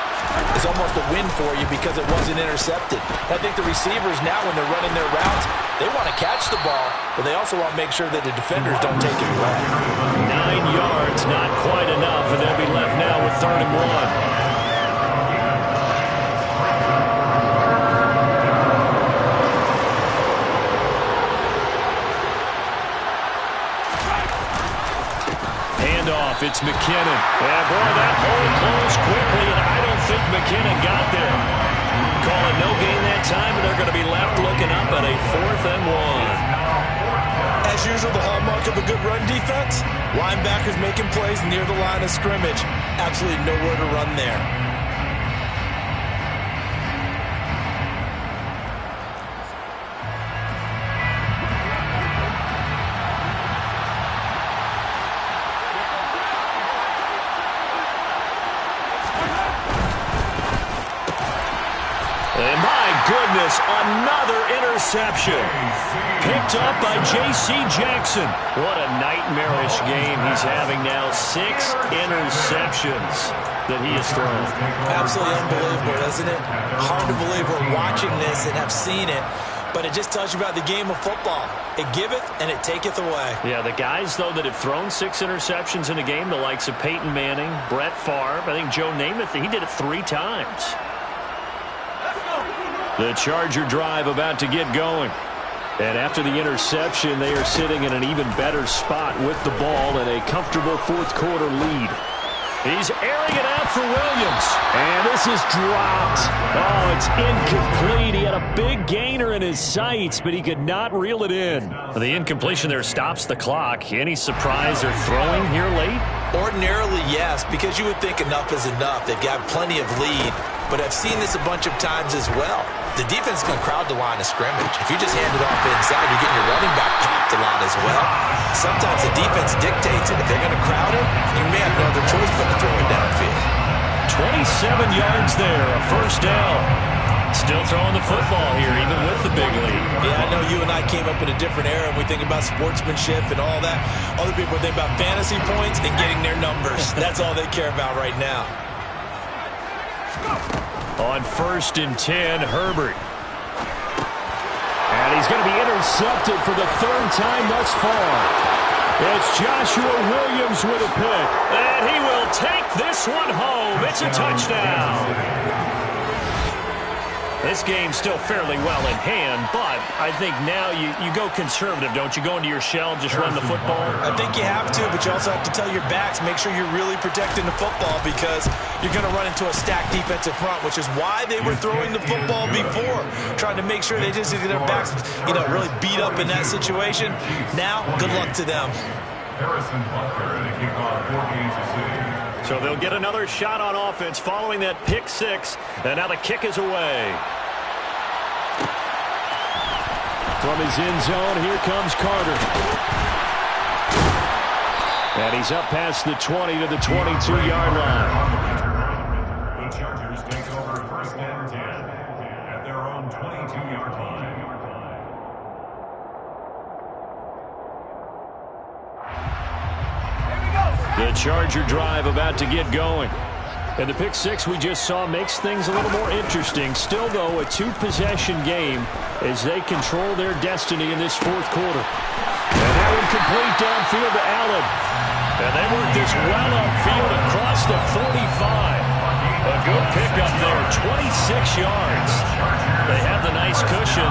is almost a win for you because it wasn't intercepted. I think the receivers now, when they're running their routes, they want to catch the ball, but they also want to make sure that the defenders don't take it away. 9 yards, not quite enough, and they'll be left now with 3rd and 1. It's McKinnon. And boy, that hole closed quickly, and I don't think McKinnon got there. Calling no gain that time, and they're going to be left looking up at a 4th and 1. As usual, the hallmark of a good run defense, linebackers making plays near the line of scrimmage. Absolutely nowhere to run there. Another interception. Picked up by J.C. Jackson. What a nightmarish game he's having now. 6 interceptions that he has thrown. Absolutely unbelievable, isn't it? Hard to believe we're watching this and have seen it, but it just tells you about the game of football. It giveth and it taketh away. Yeah, the guys, though, that have thrown 6 interceptions in a game, the likes of Peyton Manning, Brett Favre, I think Joe Namath, he did it 3 times. The Charger drive about to get going. And after the interception, they are sitting in an even better spot with the ball and a comfortable 4th quarter lead. He's airing it out for Williams. And this is dropped. Oh, it's incomplete. He had a big gainer in his sights, but he could not reel it in. The incompletion there stops the clock. Any surprise they're throwing here late? Ordinarily, yes, because you would think enough is enough. They've got plenty of lead, but I've seen this a bunch of times as well. The defense is going to crowd the line of scrimmage. If you just hand it off inside, you're getting your running back popped a lot as well. Sometimes the defense dictates it. If they're going to crowd it, you may have no other choice but to throw it downfield. 27 yards there, a 1st down. Still throwing the football here, even with the big lead. Yeah, I know you and I came up in a different era, and we think about sportsmanship and all that. Other people think about fantasy points and getting their numbers. That's all they care about right now. On 1st and 10, Herbert. And he's going to be intercepted for the 3rd time thus far. It's Joshua Williams with a pick. And he will take this one home. It's a touchdown. This game's still fairly well in hand, but I think now you go conservative, don't you? Go into your shell, just run the football? I think you have to, but you also have to tell your backs, make sure you're really protecting the football because you're going to run into a stacked defensive front, which is why they were throwing the football before, trying to make sure they just get their backs, really beat up in that situation. Now, good luck to them. Harrison Butker at a kickoff for Kansas City. So they'll get another shot on offense following that pick 6, and now the kick is away. From his end zone, here comes Carter. And he's up past the 20 to the 22-yard line. The Chargers take over 1st and 10 at their own 22-yard line. The Charger drive about to get going. And the pick 6 we just saw makes things a little more interesting. Still, though, a 2-possession game as they control their destiny in this 4th quarter. And they're incomplete downfield to Allen. And they work this well upfield across the 45. A good pickup there, 26 yards. They have the nice cushion.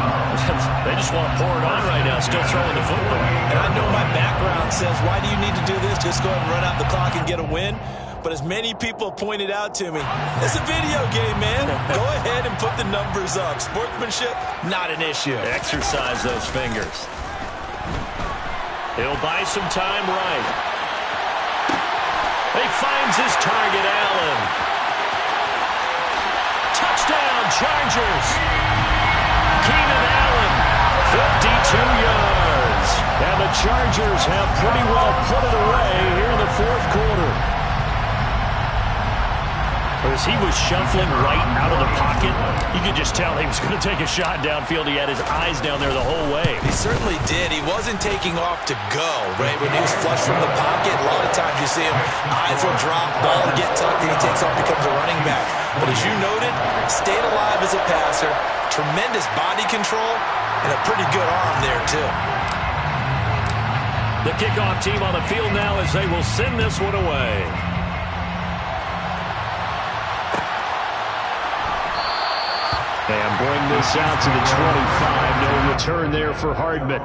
They just want to pour it on right now, still throwing the football. And I know my background says, why do you need to do this? Just go ahead and run out the clock and get a win. But as many people pointed out to me, it's a video game, man. Go ahead and put the numbers up. Sportsmanship, not an issue. Exercise those fingers. He'll buy some time right. He finds his target, Allen. Touchdown, Chargers. Keenan Allen, 52 yards. And the Chargers have pretty well put it away here in the 4th quarter. As he was shuffling right out of the pocket, you could just tell he was going to take a shot downfield. He had his eyes down there the whole way. He certainly did. He wasn't taking off to go, right? When he was flush from the pocket, a lot of times you see him, eyes will drop, ball will get tucked, and he takes off, becomes a running back. But as you noted, stayed alive as a passer, tremendous body control, and a pretty good arm there, too. The kickoff team on the field now as they will send this one away. And bring this out to the 25. No return there for Hardman.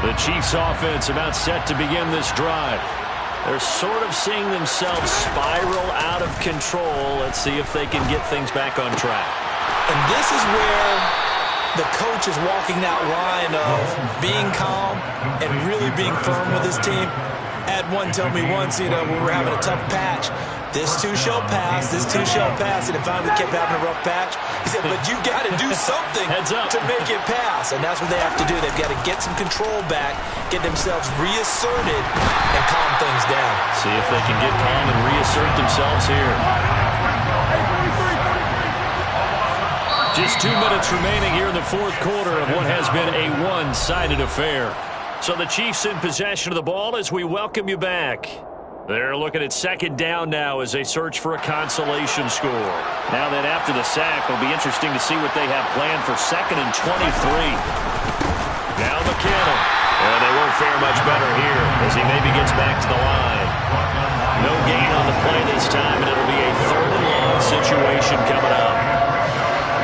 The Chiefs offense about set to begin this drive. They're sort of seeing themselves spiral out of control. Let's see if they can get things back on track. And this is where the coach is walking that line of being calm and really being firm with his team. Had one tell me once, when we were having a tough patch, this too shall pass, this too shall pass, and it finally kept having a rough patch. He said, but you got to do something to make it pass, and that's what they have to do. They've got to get some control back, get themselves reasserted, and calm things down. See if they can get calm and reassert themselves here. Just 2 minutes remaining here in the fourth quarter of what has been a one-sided affair. So the Chiefs in possession of the ball as we welcome you back. They're looking at second down now as they search for a consolation score. Now that after the sack, it'll be interesting to see what they have planned for 2nd and 23. Now McKinnon. And they won't fare much better here as he maybe gets back to the line. No gain on the play this time, and it'll be a 3rd and long situation coming up.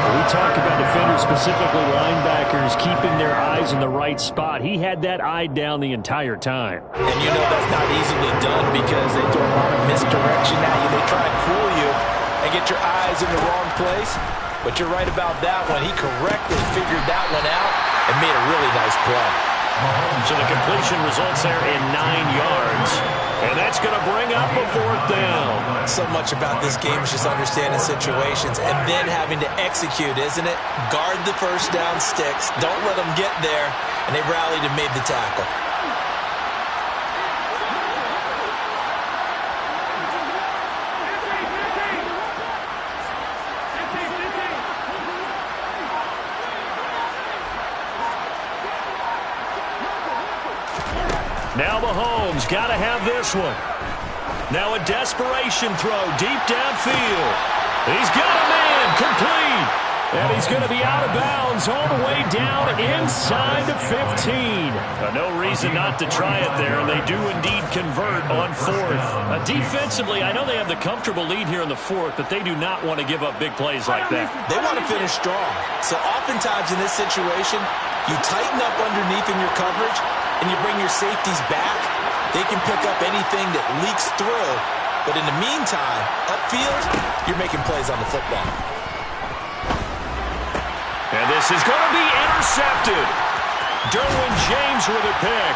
We talk about defenders, specifically linebackers, keeping their eyes in the right spot. He had that eye down the entire time. And you know that's not easily done because they throw a lot of misdirection at you. They try and fool you and get your eyes in the wrong place. But you're right about that one. He correctly figured that one out and made a really nice play. So the completion results there in 9 yards. And that's going to bring up a 4th down. So much about this game is just understanding situations and then having to execute, isn't it? Guard the first down sticks. Don't let them get there. And they rallied and made the tackle. Now Mahomes got to have this one. Now a desperation throw deep downfield. He's got a man complete. And he's going to be out of bounds all the way down inside the 15. No reason not to try it there, and they do indeed convert on 4th. Defensively, I know they have the comfortable lead here in the 4th, but they do not want to give up big plays like that. They want to finish strong. So oftentimes in this situation, you tighten up underneath in your coverage, and you bring your safeties back. They can pick up anything that leaks through. But in the meantime, upfield, you're making plays on the football. And this is going to be intercepted. Derwin James with a pick.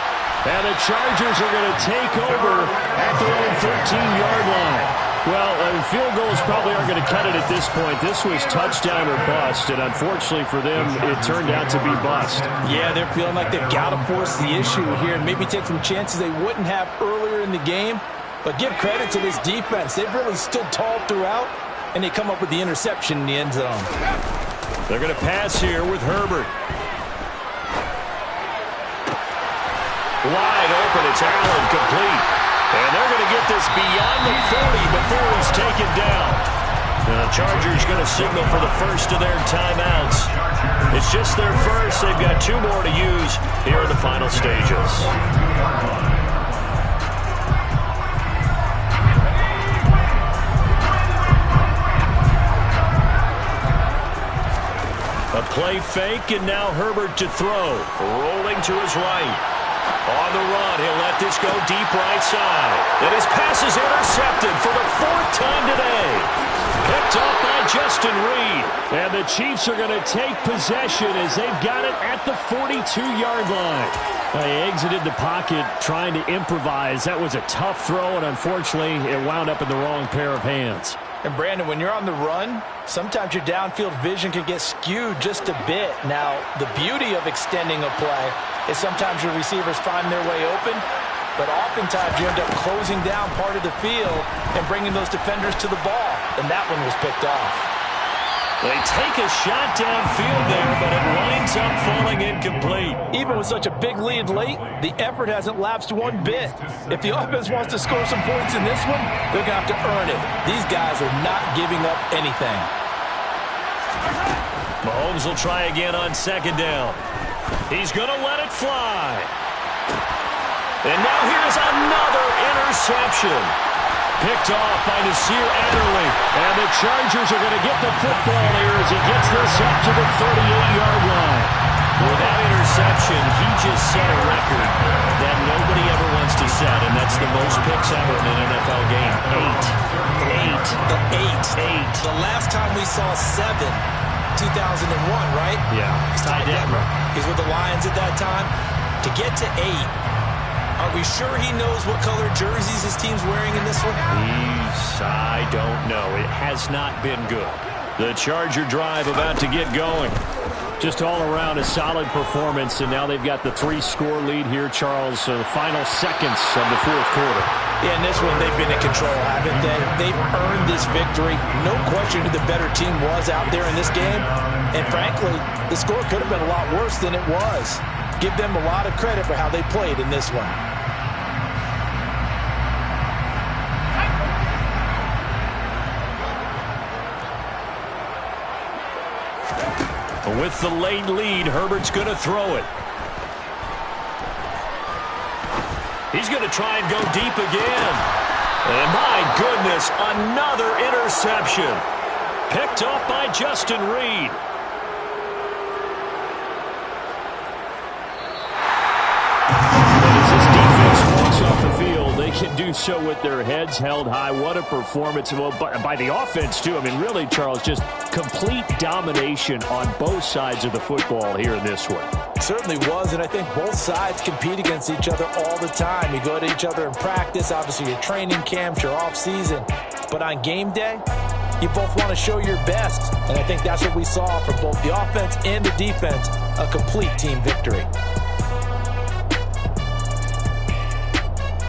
And the Chargers are going to take over at their own 13-yard line. Well, field goals probably aren't going to cut it at this point. This was touchdown or bust, and unfortunately for them, it turned out to be bust. Yeah, they're feeling like they've got to force the issue here and maybe take some chances they wouldn't have earlier in the game. But give credit to this defense. They've really stood tall throughout, and they come up with the interception in the end zone. They're going to pass here with Herbert. Wide open, it's Allen, complete. And they're going to get this beyond the 40 before he's taken down. And the Chargers going to signal for the first of their timeouts. It's just their first. They've got 2 more to use here in the final stages. A play fake, and now Herbert to throw. Rolling to his right. On the run, he'll let this go deep right side. And his pass is intercepted for the 4th time today. Picked off by Justin Reed. And the Chiefs are going to take possession as they've got it at the 42-yard line. They exited the pocket trying to improvise. That was a tough throw, and unfortunately, it wound up in the wrong pair of hands. And, Brandon, when you're on the run, sometimes your downfield vision can get skewed just a bit. Now, the beauty of extending a play is sometimes your receivers find their way open, but oftentimes you end up closing down part of the field and bringing those defenders to the ball, and that one was picked off. They take a shot downfield there, but it winds up falling incomplete. Even with such a big lead late, the effort hasn't lapsed one bit. If the offense wants to score some points in this one, they're going to have to earn it. These guys are not giving up anything. Mahomes will try again on second down. He's going to let it fly. And now here's another interception. Picked off by Nasir Adderley. And the Chargers are going to get the football here as he gets this up to the 38-yard line. With that interception, he just set a record that nobody ever wants to set, and that's the most picks ever in an NFL game. 8. The last time we saw 7, 2001, right? Yeah. Ty Detmer. He's with the Lions at that time. To get to 8, are we sure he knows what color jerseys his team's wearing in this one? I don't know. It has not been good. The Charger drive about to get going. Just all around a solid performance, and now they've got the 3-score lead here, Charles. So the final seconds of the fourth quarter. Yeah, in this one, they've been in control, haven't they? They've earned this victory. No question who the better team was out there in this game. And frankly, the score could have been a lot worse than it was. Give them a lot of credit for how they played in this one. With the late lead, Herbert's going to throw it. He's going to try and go deep again. And my goodness, another interception. Picked off by Justin Reed. Off the field, they can do so with their heads held high. What a performance. Well, by the offense, too. I mean, really, Charles, just complete domination on both sides of the football here in this one. It certainly was, and I think both sides compete against each other all the time. You go to each other in practice, obviously your training camps, your off-season. But on game day, you both want to show your best. And I think that's what we saw from both the offense and the defense, a complete team victory.